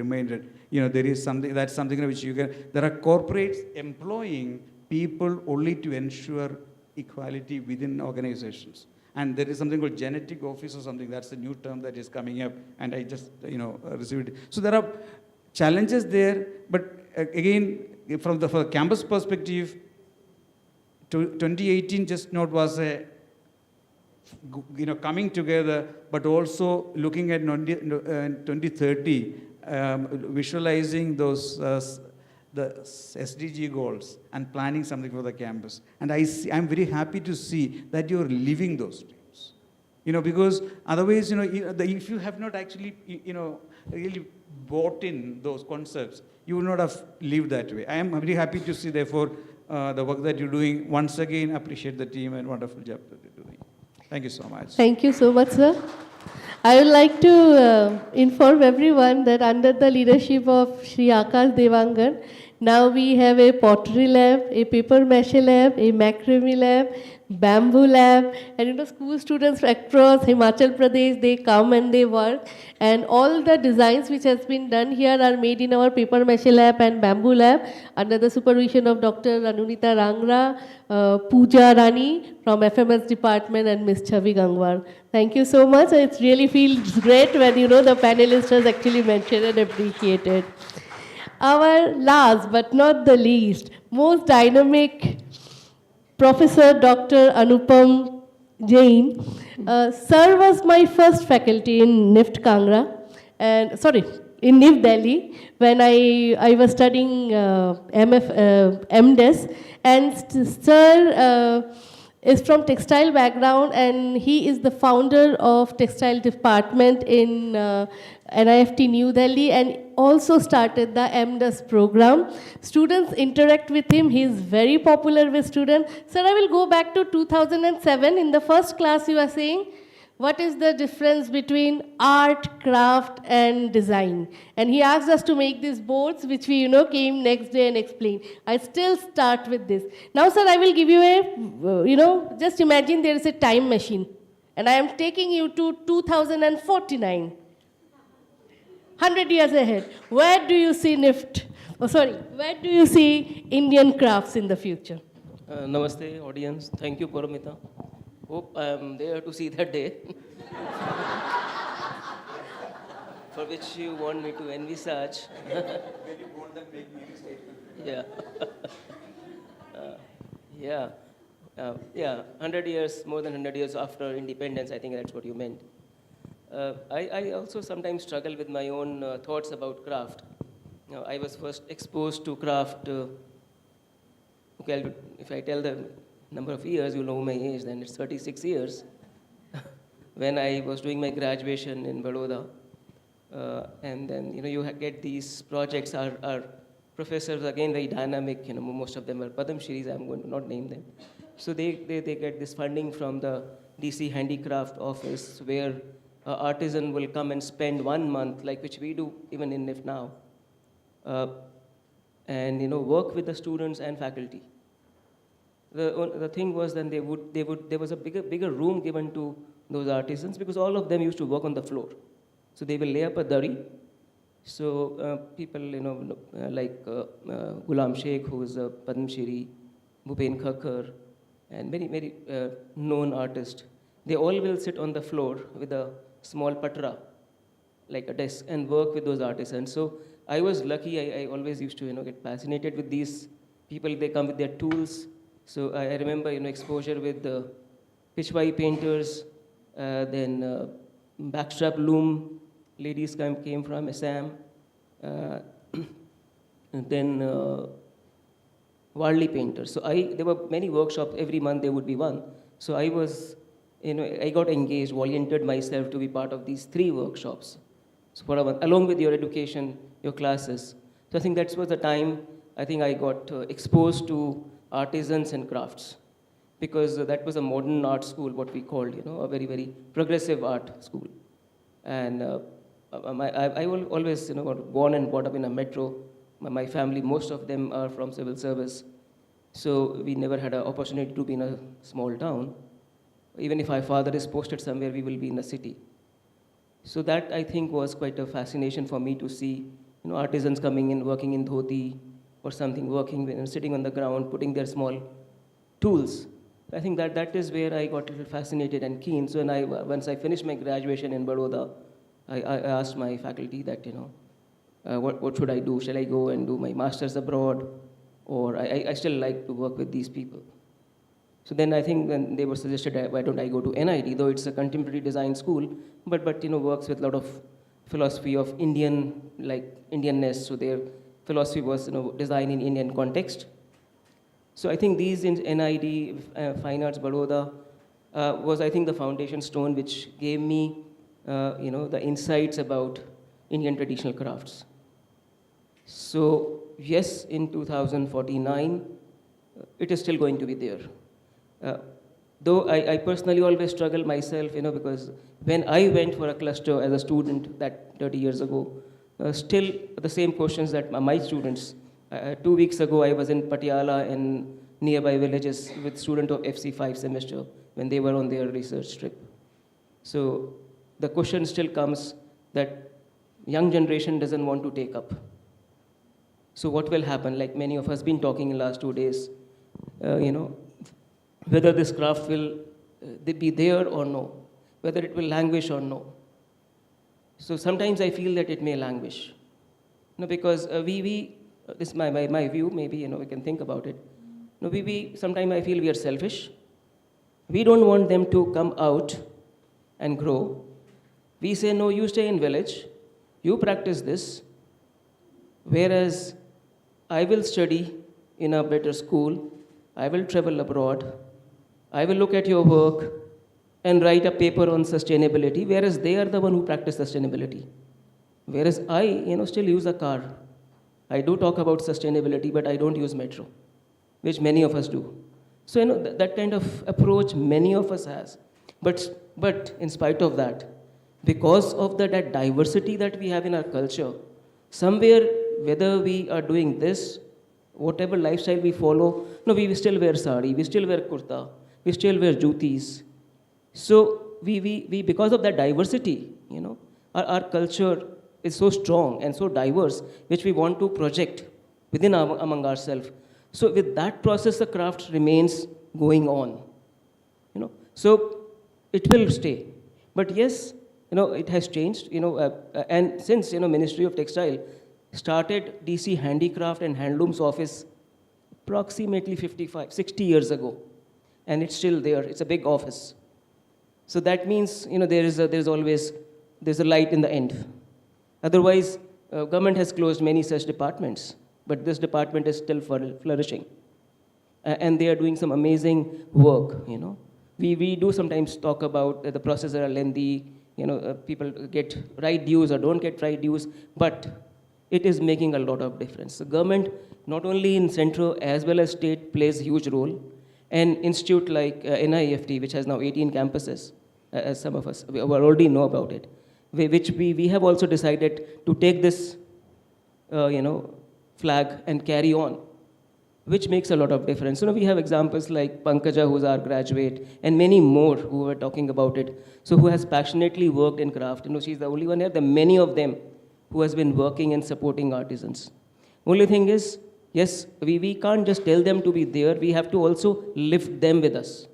There is something which there are corporates employing people only to ensure equality within organizations. And there is something called genetic office or something. That's a new term that is coming up, and I just received it. So there are challenges there, but again, from the campus perspective, 2018 just not was a coming together, but also looking at 2030, visualizing those the SDG goals and planning something for the campus. And I'm very happy to see that you're living those dreams. Because otherwise, if you have not actually, really bought in those concepts, you would not have lived that way. I am very happy to see, therefore, the work that you're doing. Once again, appreciate the team and wonderful job that you're doing. Thank you so much. Thank you so much, sir. I would like to inform everyone that under the leadership of Shri Akash Devangan, now we have a pottery lab, a paper mache lab, a macrame lab, bamboo lab, and school students across Himachal Pradesh, they come and they work, and all the designs which has been done here are made in our paper mache lab and bamboo lab under the supervision of Dr. Anunita Rangra, Pooja Rani from FMS department, and Ms. Chavi Gangwar. Thank you so much. It really feels great when the panelist has actually mentioned and appreciated. Our last but not the least, most dynamic Professor Dr. Anupam Jain. Sir was my first faculty in NIFT Kangra, in NIFT Delhi, when I was studying MDes, and sir is from textile background, and he is the founder of textile department in NIFT New Delhi, and also started the MDes program. Students interact with him. He is very popular with students. Sir, I will go back to 2007. In the first class, you are saying, what is the difference between art, craft, and design? And he asked us to make these boards, which we, came next day and explained. I still start with this. Now, sir, I will give you a, just imagine there is a time machine. And I am taking you to 2049. 100 years ahead. Where do you see NIFT? Where do you see Indian crafts in the future? Namaste, audience. Thank you, Paramita. Hope I am there to see that day. For which you want me to envisage. Yeah. Yeah, 100 years, more than 100 years after independence, I think that's what you meant. I also sometimes struggle with my own thoughts about craft. I was first exposed to craft, if I tell the number of years, you know my age, then it's 36 years. When I was doing my graduation in Baroda, and then, you get these projects, our professors, again, very dynamic, most of them are Padam Shris, I'm going to not name them. So they get this funding from the DC Handicraft office, where an artisan will come and spend 1 month, like which we do even in NIFT now, and work with the students and faculty. the thing was then there was a bigger room given to those artisans because all of them used to work on the floor. So they will lay up a dari. So people, like Ghulam Sheikh, who is a Padma Shri, Bhupen Khakkar, and many known artists, they all will sit on the floor with a small patra, like a desk, and work with those artisans. So I was lucky. I always used to get fascinated with these people. They come with their tools. So I remember exposure with the Pishwai painters, then backstrap loom ladies came from Assam, and then Warli painters. So there were many workshops. Every month there would be one. So I was, I got engaged, volunteered myself to be part of these 3 workshops. So for a month, along with your education, your classes. So I think that was the time I think I got exposed to artisans and crafts, because that was a modern art school, what we called, a very, very progressive art school. And I will always, born and brought up in a metro. My family, most of them are from civil service. So we never had an opportunity to be in a small town. Even if my father is posted somewhere, we will be in a city. So that, I think, was quite a fascination for me to see, artisans coming in, working in dhoti or something, working, sitting on the ground, putting their small tools. I think that is where I got a little fascinated and keen. So once I finished my graduation in Baroda, I asked my faculty that, what should I do? Shall I go and do my master's abroad? Or I still like to work with these people. So then I think when they were suggested, why don't I go to NIT, though it's a contemporary design school, but works with a lot of philosophy of Indianness. So their philosophy was, design in Indian context. So I think these in NIT, Fine Arts Baroda, was, I think, the foundation stone which gave me, the insights about Indian traditional crafts. So yes, in 2049, it is still going to be there. Though I personally always struggle myself, because when I went for a cluster as a student that 30 years ago, still the same questions that my students. 2 weeks ago, I was in Patiala and nearby villages with students of FC5 semester when they were on their research trip. So the question still comes that young generation doesn't want to take up. So what will happen? Like many of us been talking in the last 2 days, whether this craft will be there or no, whether it will languish or no. So sometimes I feel that it may languish, because this is my view. Maybe we can think about it. Sometimes I feel we are selfish. We don't want them to come out and grow. We say, no, you stay in village, you practice this, whereas I will study in a better school, I will travel abroad, I will look at your work and write a paper on sustainability, whereas they are the one who practice sustainability. Whereas I, still use a car. I do talk about sustainability, but I don't use metro, which many of us do. So, that kind of approach many of us has. But in spite of that, because of that diversity that we have in our culture, somewhere, whether we are doing this, whatever lifestyle we follow, we still wear sari, we still wear kurta, we still wear jutis. So we because of that diversity, our culture is so strong and so diverse, which we want to project within among ourselves. So with that process, the craft remains going on. So it will stay. But yes, it has changed. And since Ministry of Textile started DC Handicraft and Handloom's office approximately 60 years ago, and it's still there. It's a big office. So that means there's a light in the end. Otherwise, government has closed many such departments, but this department is still flourishing, and they are doing some amazing work. We do sometimes talk about the processes are lengthy. People get right dues or don't get right dues, but it is making a lot of difference. The government, not only in central as well as state, plays a huge role. An institute like NIFT, which has now 18 campuses, as some of us already know about it, which we have also decided to take this, flag and carry on. which makes a lot of difference. We have examples like Pankaja, who's our graduate, and many more who were talking about it. So who has passionately worked in craft. She's the only one here. There are many of them who has been working and supporting artisans. Only thing is, yes, we can't just tell them to be there. We have to also lift them with us.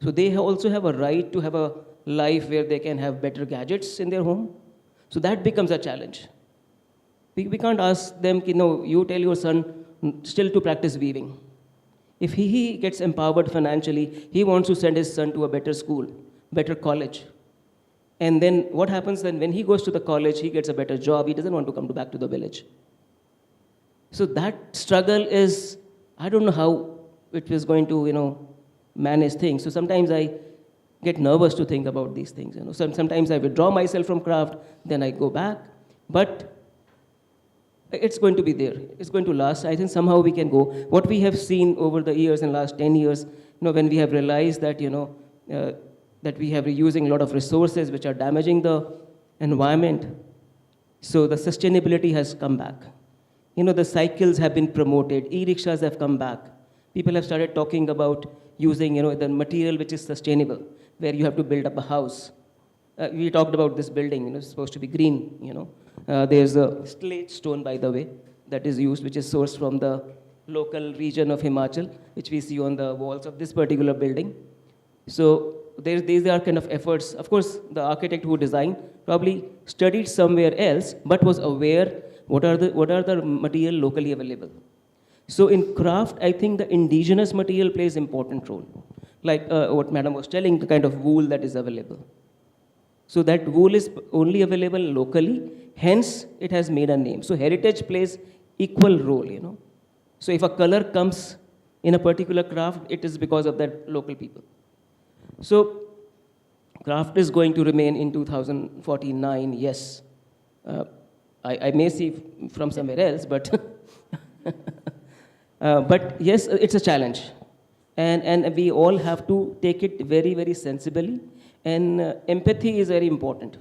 So they also have a right to have a life where they can have better gadgets in their home. So that becomes a challenge. We can't ask them, no, you tell your son still to practice weaving. If he gets empowered financially, he wants to send his son to a better school, better college. And then what happens then when he goes to the college, he gets a better job, he doesn't want to come back to the village. So that struggle is, I don't know how it is going to, manage things. So sometimes I get nervous to think about these things. Sometimes I withdraw myself from craft, then I go back. But it's going to be there. It's going to last. I think somehow we can go. What we have seen over the years, in the last 10 years, when we have realized that, that we have using a lot of resources which are damaging the environment, so the sustainability has come back. The cycles have been promoted. E-rickshaws have come back. People have started talking about using, the material which is sustainable, where you have to build up a house. We talked about this building, it's supposed to be green, There's a slate stone, by the way, that is used, which is sourced from the local region of Himachal, which we see on the walls of this particular building. So these are kind of efforts. Of course, the architect who designed probably studied somewhere else, but was aware what are the material locally available. So in craft, I think the indigenous material plays important role. Like what Madam was telling, the kind of wool that is available. So that wool is only available locally, hence it has made a name. So heritage plays equal role, So if a color comes in a particular craft, it is because of that local people. So craft is going to remain in 2049, yes. I may see from somewhere else, but but yes, it's a challenge. And we all have to take it very, very sensibly. And empathy is very important.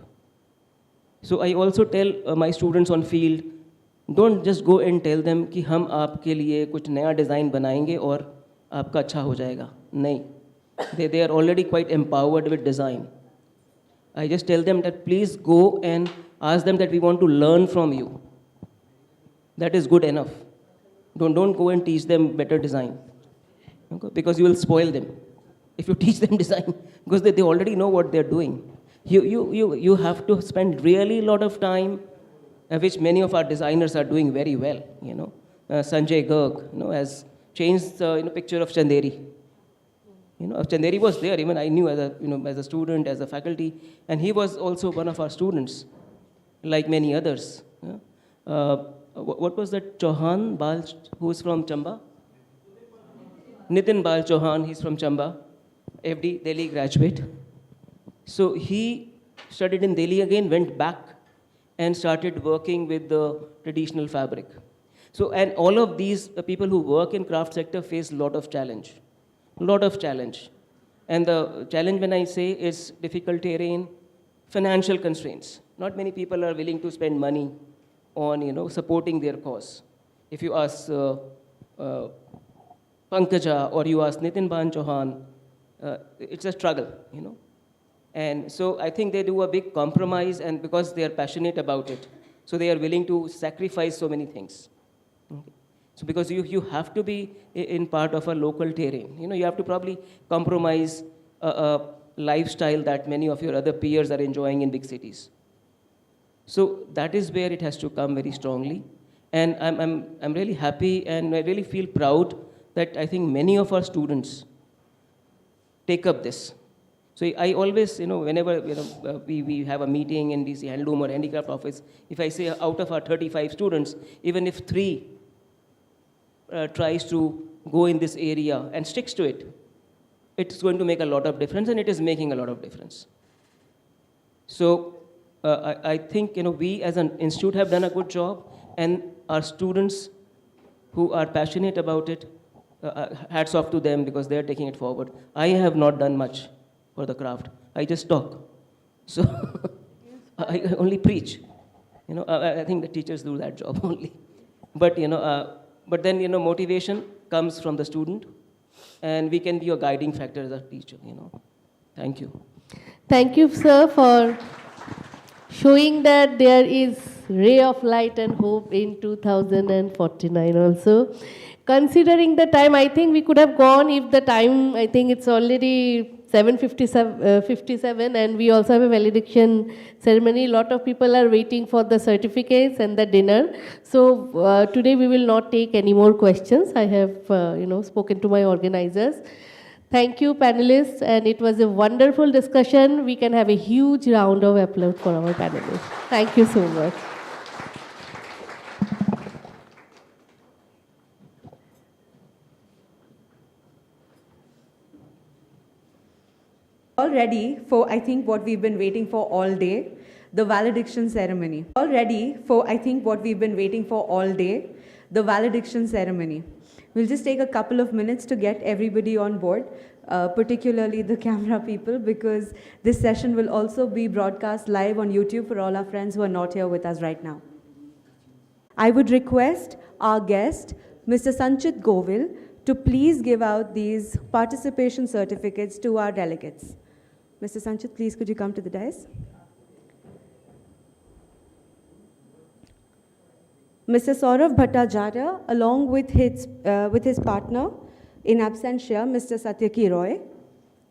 So I also tell my students on field, don't just go and tell them कि हम आपके लिए कुछ नया design बनाएंगे और आपका अच्छा हो जाएगा. नहीं. They are already quite empowered with design. I just tell them that please go and ask them that we want to learn from you. That is good enough. Don't go and teach them better design. Okay? Because you will spoil them. If you teach them design, because they already know what they're doing. You have to spend really a lot of time, which many of our designers are doing very well. Sanjay Garg, has changed the picture of Chanderi. Chanderi was there, even I knew as a student, as a faculty, and he was also one of our students, like many others. What was that Chauhan Bal, who's from Chamba? Nitin Bal Chauhan, he's from Chamba, FD, Delhi graduate. So he studied in Delhi again, went back and started working with the traditional fabric. So, and all of these people who work in craft sector face a lot of challenge. And the challenge, when I say, is difficult terrain, financial constraints. Not many people are willing to spend money on, supporting their cause. If you ask Pankaja or you ask Nitin Ban Chauhan, it's a struggle, And so I think they do a big compromise, and because they are passionate about it, so they are willing to sacrifice so many things. Okay. So because you have to be in part of a local terrain. You have to probably compromise a lifestyle that many of your other peers are enjoying in big cities. So that is where it has to come very strongly. And I'm really happy, and I really feel proud that I think many of our students take up this. So I always, whenever we have a meeting in DC Handloom or Handicraft office, if I say out of our 35 students, even if 3 tries to go in this area and sticks to it, it's going to make a lot of difference, and it is making a lot of difference. So I think we as an institute have done a good job, and our students who are passionate about it, hats off to them because they are taking it forward. I have not done much for the craft. I just talk. So I only preach. I think the teachers do that job only. But but then motivation comes from the student, and we can be a guiding factor as a teacher, you know. Thank you. Thank you, sir, for showing that there is ray of light and hope in 2049 also. Considering the time, I think we could have gone if the time, I think it's already 7:57, and we also have a valediction ceremony. A lot of people are waiting for the certificates and the dinner. So today we will not take any more questions. I have, spoken to my organizers. Thank you, panelists, and it was a wonderful discussion. We can have a huge round of applause for our panelists. Thank you so much. All ready for, I think, what we've been waiting for all day, the valediction ceremony. All ready for, I think, what we've been waiting for all day, the valediction ceremony. We'll just take a couple of minutes to get everybody on board, particularly the camera people, because this session will also be broadcast live on YouTube for all our friends who are not here with us right now. I would request our guest, Mr. Sanchit Govil, to please give out these participation certificates to our delegates. Mr. Sanchit, please could you come to the dais? Mr. Saurav Bhattacharya, along with his partner in absentia, Mr. Satyaki Roy,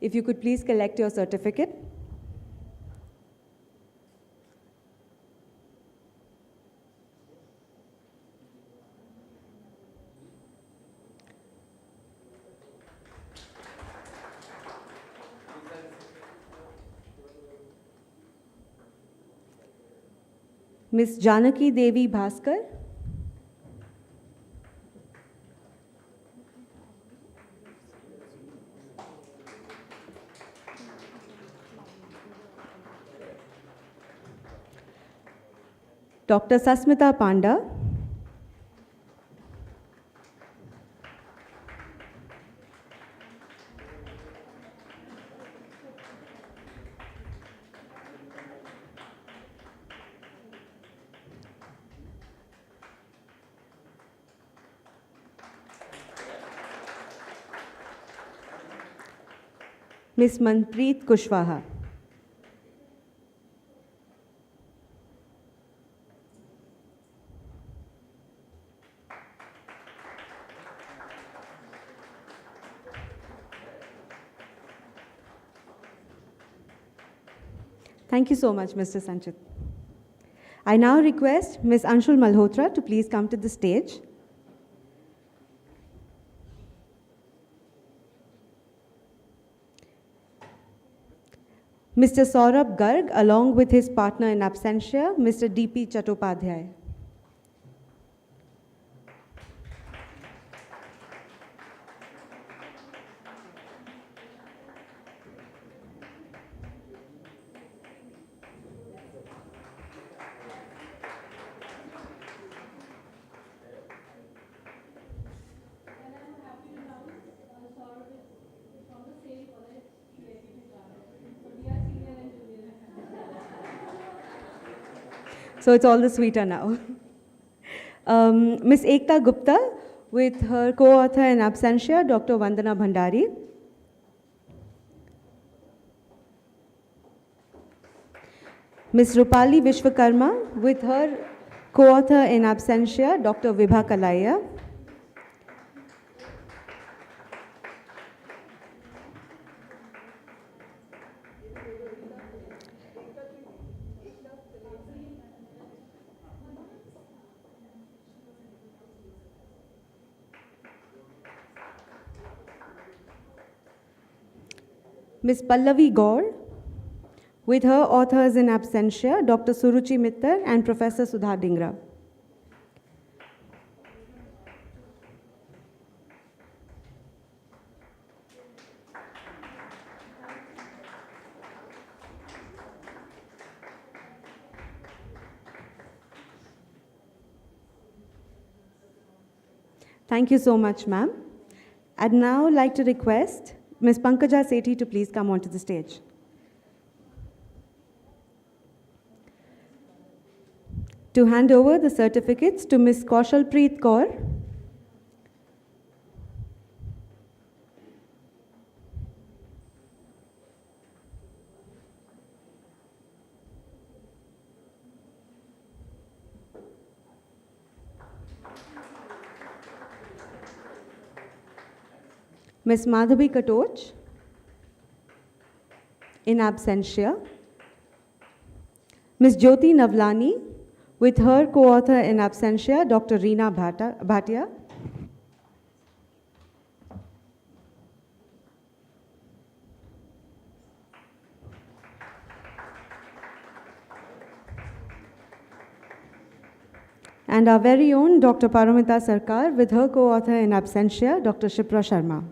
if you could please collect your certificate. Ms. Janaki Devi Bhaskar. Dr. Sasmita Panda. Ms. Manpreet Kushwaha. Thank you so much, Mr. Sanchit. I now request Ms. Anshul Malhotra to please come to the stage. Mr. Saurabh Garg, along with his partner in absentia, Mr. D.P. Chattopadhyay. So it's all the sweeter now. Ms. Ekta Gupta, with her co-author in absentia, Dr. Vandana Bhandari. Ms. Rupali Vishwakarma, with her co-author in absentia, Dr. Divakala. Ms. Pallavi Gaur, with her authors in absentia, Dr. Suruchi Mittar and Professor Sudha Dingra. Thank you so much, ma'am. I'd now like to request Ms. Pankaja Sethi to please come onto the stage. To hand over the certificates to Ms. Kaushalpreet Kaur, Ms. Madhabi Katoch, in absentia. Ms. Jyoti Navlani, with her co-author in absentia, Dr. Reena Bhatia. And our very own Dr. Paramita Sarkar, with her co-author in absentia, Dr. Shipra Sharma.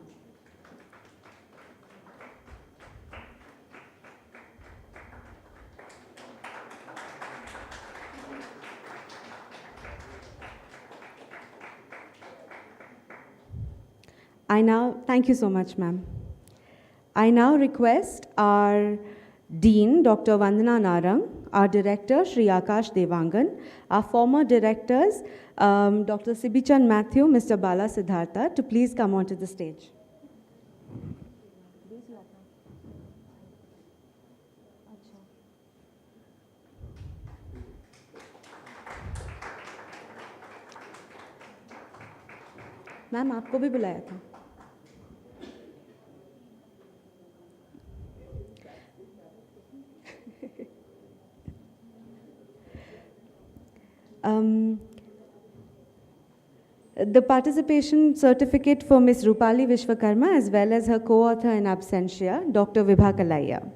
Thank you so much, ma'am. I now request our Dean, Dr. Vandana Narang, our Director, Shri Akash Devangan, our former directors, Dr. Sibichan Matthew, Mr. Bala Siddhartha, to please come onto the stage. Ma'am आपको भी बुलाया था. The participation certificate for Ms. Rupali Vishwakarma as well as her co-author in absentia, Dr. Divakala.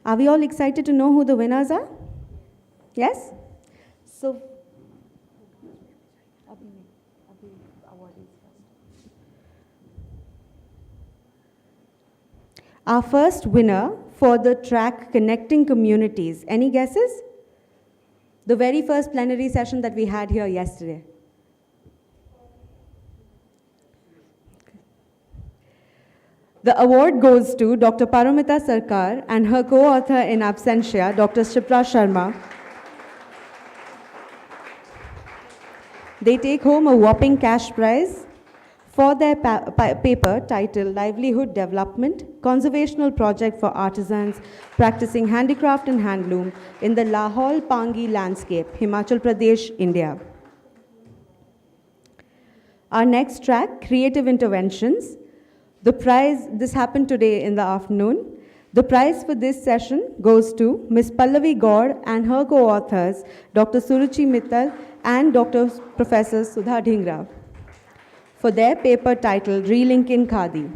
Are we all excited to know who the winners are? Yes? So, our first winner for the track Connecting Communities. Any guesses? The very first plenary session that we had here yesterday. The award goes to Dr. Paramita Sarkar and her co-author in absentia, Dr. Shipra Sharma. They take home a whopping cash prize for their paper titled Livelihood Development, Conservational Project for Artisans Practicing Handicraft and Handloom in the Lahore Pangi Landscape, Himachal Pradesh, India. Our next track, Creative Interventions. The prize, this happened today in the afternoon. The prize for this session goes to Ms. Pallavi Gaur and her co-authors, Dr. Suruchi Mittal and Dr. Professor Sudha Dhingra, for their paper titled Relink in Khadi.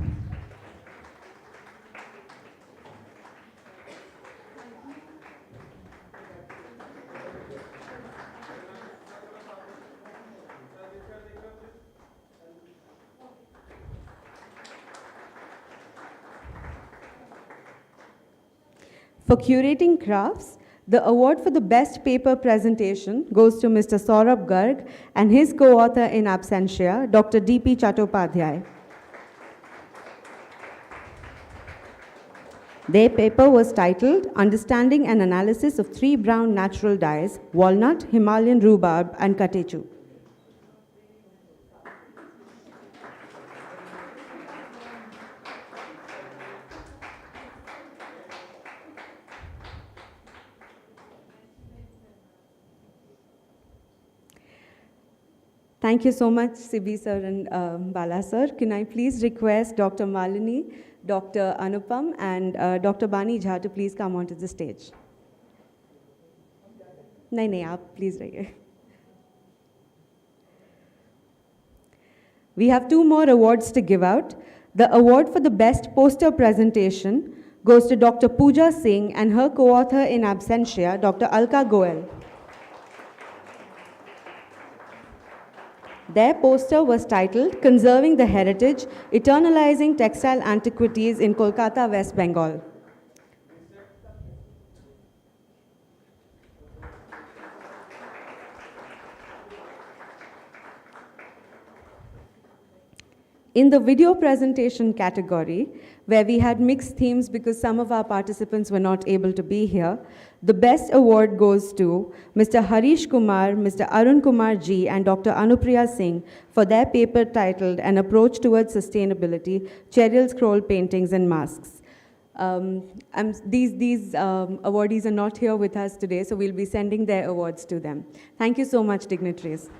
For curating crafts, the award for the best paper presentation goes to Mr. Saurabh Garg and his co-author in absentia, Dr. D.P. Chattopadhyay. Their paper was titled Understanding and Analysis of Three Brown Natural Dyes, Walnut, Himalayan Rhubarb, and Katechu. Thank you so much, Sibi sir and Bala sir. Can I please request Dr. Malini, Dr. Anupam, and Dr. Bani Jha to please come onto the stage? नहीं, आप please रहिए. We have two more awards to give out. The award for the best poster presentation goes to Dr. Pooja Singh and her co-author in absentia, Dr. Alka Goel. Their poster was titled Conserving the Heritage, Eternalizing Textile Antiquities in Kolkata, West Bengal. In the video presentation category, where we had mixed themes because some of our participants were not able to be here, the best award goes to Mr. Harish Kumar, Mr. Arun Kumar Ji, and Dr. Anupriya Singh for their paper titled An Approach Towards Sustainability, Cheryl Scroll Paintings and Masks. These awardees are not here with us today, so we'll be sending their awards to them. Thank you so much, dignitaries.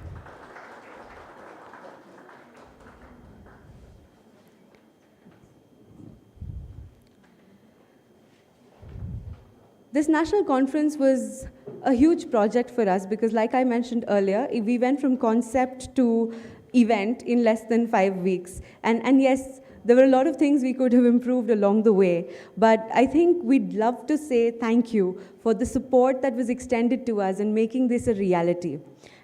This national conference was a huge project for us because, like I mentioned earlier, we went from concept to event in less than 5 weeks. And yes, there were a lot of things we could have improved along the way, but I think we'd love to say thank you for the support that was extended to us in making this a reality.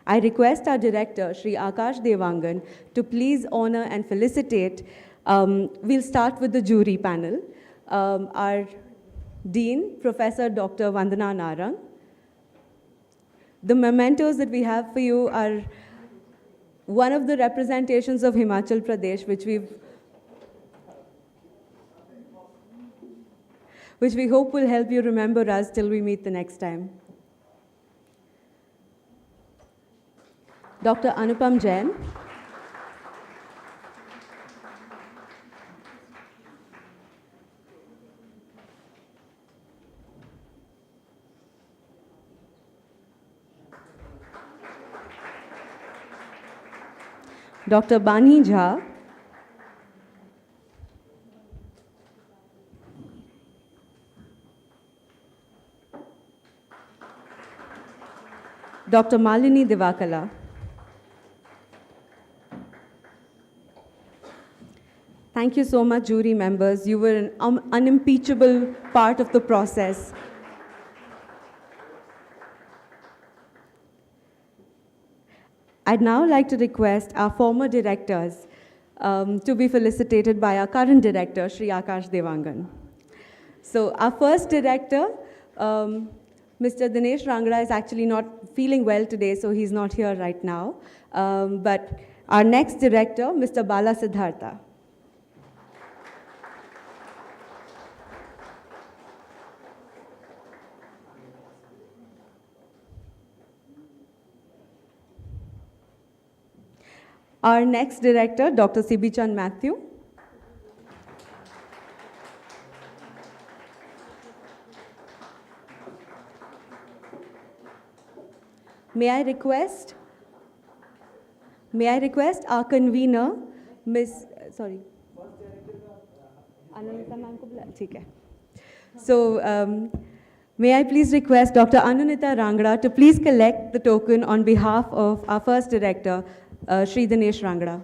I request our director, Shri Akash Devangan, to please honor and felicitate. We'll start with the jury panel. Our Dean, Professor Dr. Vandana Narang. The mementos that we have for you are one of the representations of Himachal Pradesh, which we hope will help you remember us till we meet the next time. Dr. Anupam Jain. Dr. Bani Jha. Dr. Malini Divakala. Thank you so much, jury members. You were an unimpeachable part of the process. I'd now like to request our former directors to be felicitated by our current director, Shri Akash Devangan. So our first director, Mr. Dinesh Rangra, is actually not feeling well today, so he's not here right now. But our next director, Mr. Bala Siddhartha. Our next director, Dr. Sibichan Matthew. May I request our convener, Miss, sorry. Ananita ma'am ko bula, theek hai. So, may I please request Dr. Ananita Rangra to please collect the token on behalf of our first director, Shri Dinesh Rangra.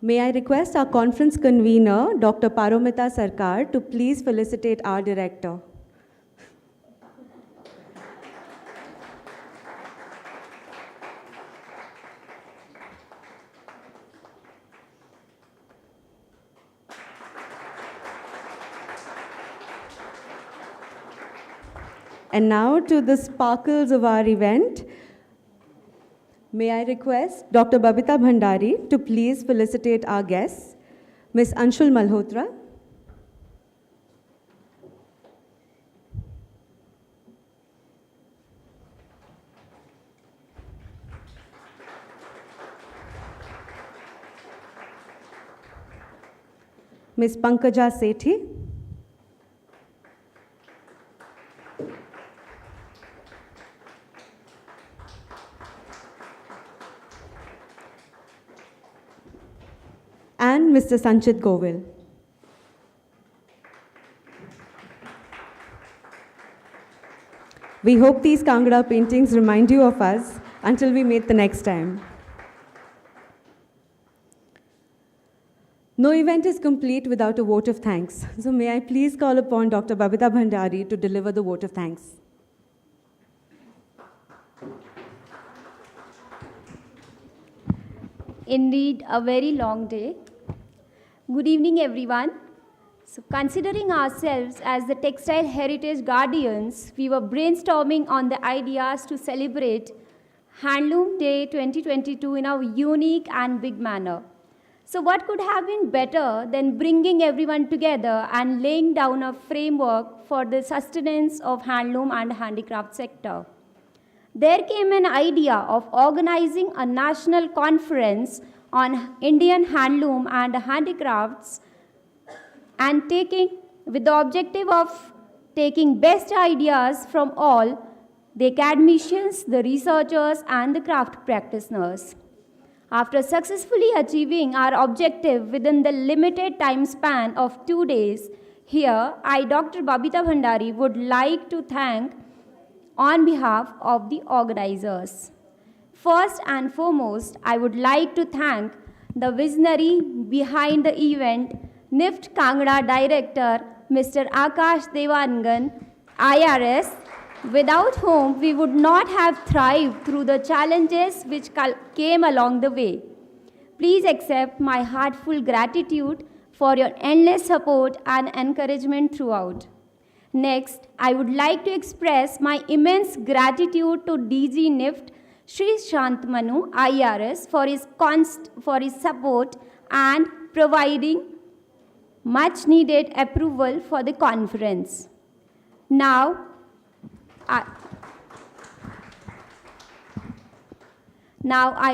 May I request our conference convener, Dr. Paromita Sarkar, to please felicitate our director. And now to the sparkles of our event. May I request Dr. Babita Bhandari to please felicitate our guests, Ms. Anshul Malhotra, Ms. Pankaja Sethi, and Mr. Sanchit Govil. We hope these Kangra paintings remind you of us until we meet the next time. No event is complete without a vote of thanks. So may I please call upon Dr. Babita Bhandari to deliver the vote of thanks. Indeed, a very long day. Good evening, everyone. So, considering ourselves as the textile heritage guardians, we were brainstorming on the ideas to celebrate Handloom Day 2022 in a unique and big manner. So, what could have been better than bringing everyone together and laying down a framework for the sustenance of handloom and handicraft sector? There came an idea of organizing a national conference on Indian handloom and handicrafts and with the objective of taking best ideas from all the academicians, the researchers, and the craft practitioners. After successfully achieving our objective within the limited time span of 2 days, here I, Dr. Babita Bhandari, would like to thank on behalf of the organizers. First and foremost, I would like to thank the visionary behind the event, NIFT Kangra Director, Mr. Akash Devangan, IRS, without whom we would not have thrived through the challenges which came along the way. Please accept my heartfelt gratitude for your endless support and encouragement throughout. Next, I would like to express my immense gratitude to DG NIFT, Shri Shantmanu, IRS, for his support and providing much needed approval for the conference. Now I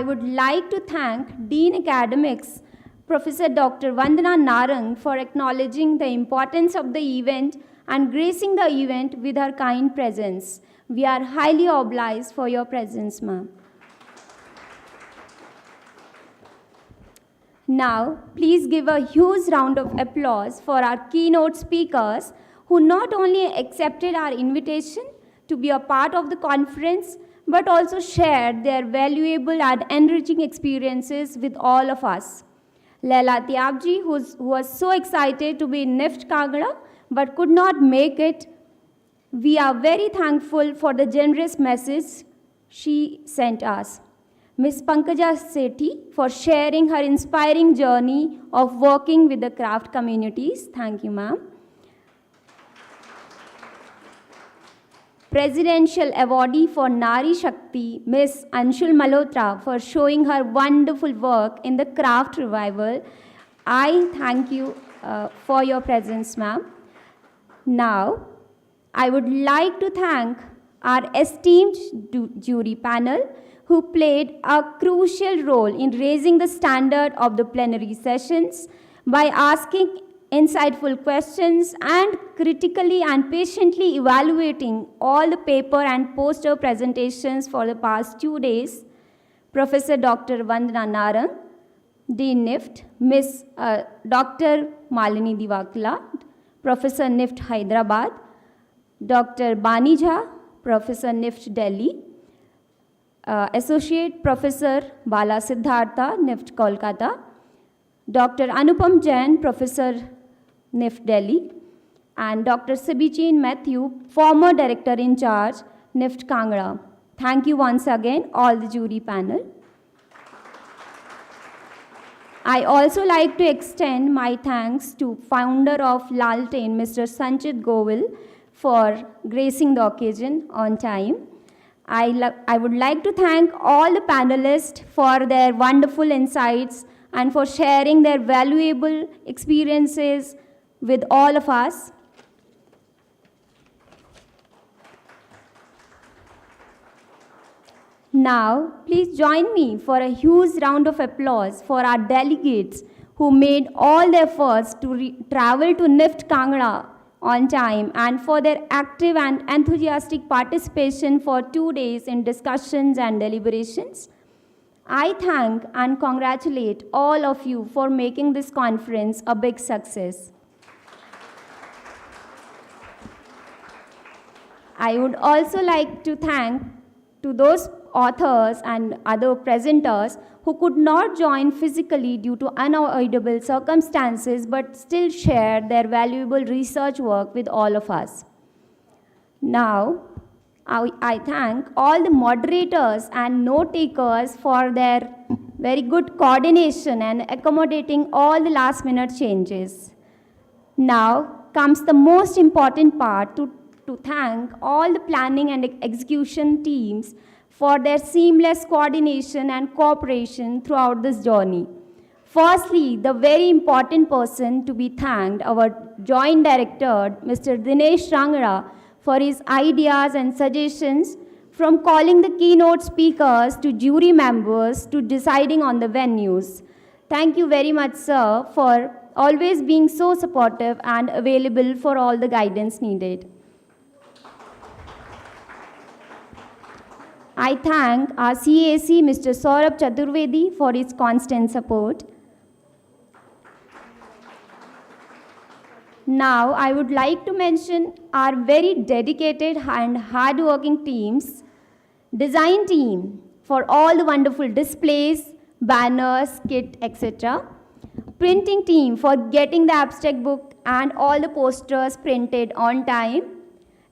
would like to thank Dean Academics, Professor Dr. Vandana Narang, for acknowledging the importance of the event and gracing the event with her kind presence. We are highly obliged for your presence, ma'am. Now, please give a huge round of applause for our keynote speakers who not only accepted our invitation to be a part of the conference, but also shared their valuable and enriching experiences with all of us. Laila Tyabji, who was so excited to be in NIFT Kangra, but could not make it, we are very thankful for the generous message she sent us. Ms. Pankaja Sethi for sharing her inspiring journey of working with the craft communities. Thank you, ma'am. Presidential Awardee for Nari Shakti, Ms. Anshul Malhotra, for showing her wonderful work in the craft revival. I thank you for your presence, ma'am. Now, I would like to thank our esteemed jury panel who played a crucial role in raising the standard of the plenary sessions by asking insightful questions and critically and patiently evaluating all the paper and poster presentations for the past 2 days. Professor Dr. Vandana Narang, Dean NIFT, Ms. Dr. Malini Divakala, Professor NIFT Hyderabad, Dr. Bani Jha, Professor NIFT Delhi, Associate Professor Bala Siddhartha, NIFT Kolkata, Dr. Anupam Jain, Professor NIFT Delhi, and Dr. Sibichin Matthew, former Director in Charge, NIFT Kangra. Thank you once again, all the jury panel. I also like to extend my thanks to founder of Laltain, Mr. Sanchit Govil, for gracing the occasion on time. I would like to thank all the panelists for their wonderful insights and for sharing their valuable experiences with all of us. Now, please join me for a huge round of applause for our delegates who made all the efforts to travel to NIFT Kangra on time and for their active and enthusiastic participation for 2 days in discussions and deliberations. I thank and congratulate all of you for making this conference a big success. I would also like to thank to those authors and other presenters who could not join physically due to unavoidable circumstances but still shared their valuable research work with all of us. Now, I thank all the moderators and note takers for their very good coordination and accommodating all the last minute changes. Now comes the most important part to thank all the planning and execution teams for their seamless coordination and cooperation throughout this journey. Firstly, the very important person to be thanked, our Joint Director, Mr. Dinesh Rangra, for his ideas and suggestions, from calling the keynote speakers to jury members to deciding on the venues. Thank you very much, sir, for always being so supportive and available for all the guidance needed. I thank our CAC, Mr. Saurabh Chaturvedi, for his constant support. Now, I would like to mention our very dedicated and hard-working teams, design team for all the wonderful displays, banners, kit, etc. Printing team for getting the abstract book and all the posters printed on time.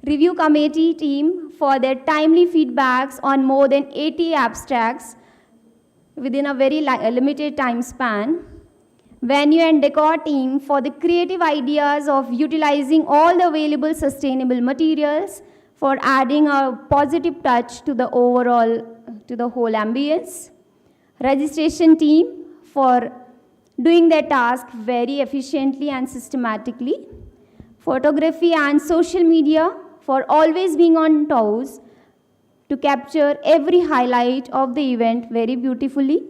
Review committee team for their timely feedbacks on more than 80 abstracts within a very limited time span. Venue and decor team for the creative ideas of utilizing all the available sustainable materials for adding a positive touch to the whole ambience. Registration team for doing their task very efficiently and systematically. Photography and social media for always being on toes to capture every highlight of the event very beautifully.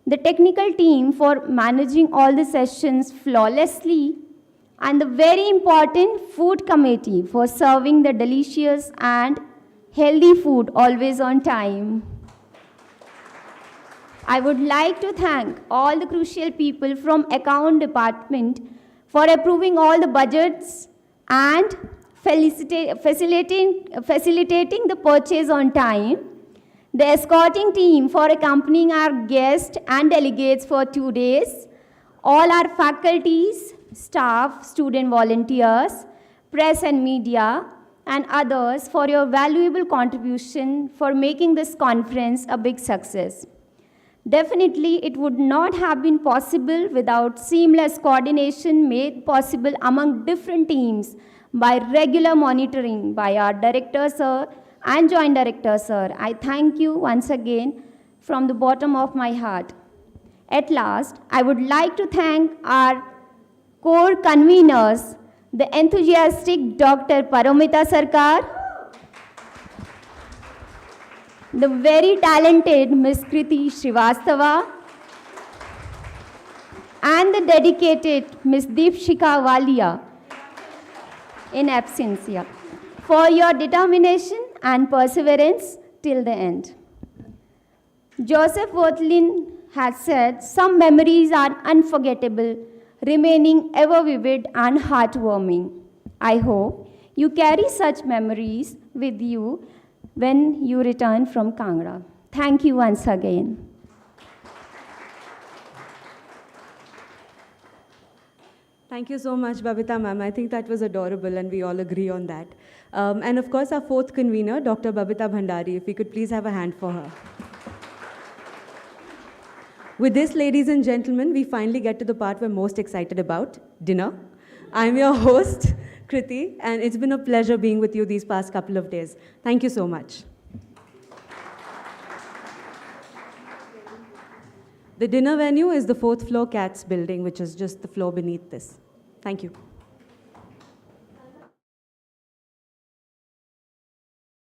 The technical team for managing all the sessions flawlessly, and the very important food committee for serving the delicious and healthy food always on time. I would like to thank all the crucial people from account department for approving all the budgets and facilitating the purchase on time. The escorting team for accompanying our guests and delegates for 2 days. All our faculties, staff, student volunteers, press and media, and others for your valuable contribution for making this conference a big success. Definitely, it would not have been possible without seamless coordination made possible among different teams by regular monitoring by our director, sir, and Joint Director, sir. I thank you once again from the bottom of my heart. At last, I would like to thank our core conveners, the enthusiastic Dr. Paramita Sarkar, the very talented Ms. Kriti Srivastava, and the dedicated Ms. Deepshika Walia in absentia, for your determination and perseverance till the end. Joseph Worthlin has said, some memories are unforgettable, remaining ever vivid and heartwarming. I hope you carry such memories with you when you return from Kangra. Thank you once again. Thank you so much, Babita ma'am. I think that was adorable and we all agree on that. And of course, our fourth convener, Dr. Babita Bhandari, if we could please have a hand for her. With this, ladies and gentlemen, we finally get to the part we're most excited about, dinner. I'm your host, Kriti, and it's been a pleasure being with you these past couple of days. Thank you so much. The dinner venue is the 4th floor CATS building, which is just the floor beneath this. Thank you.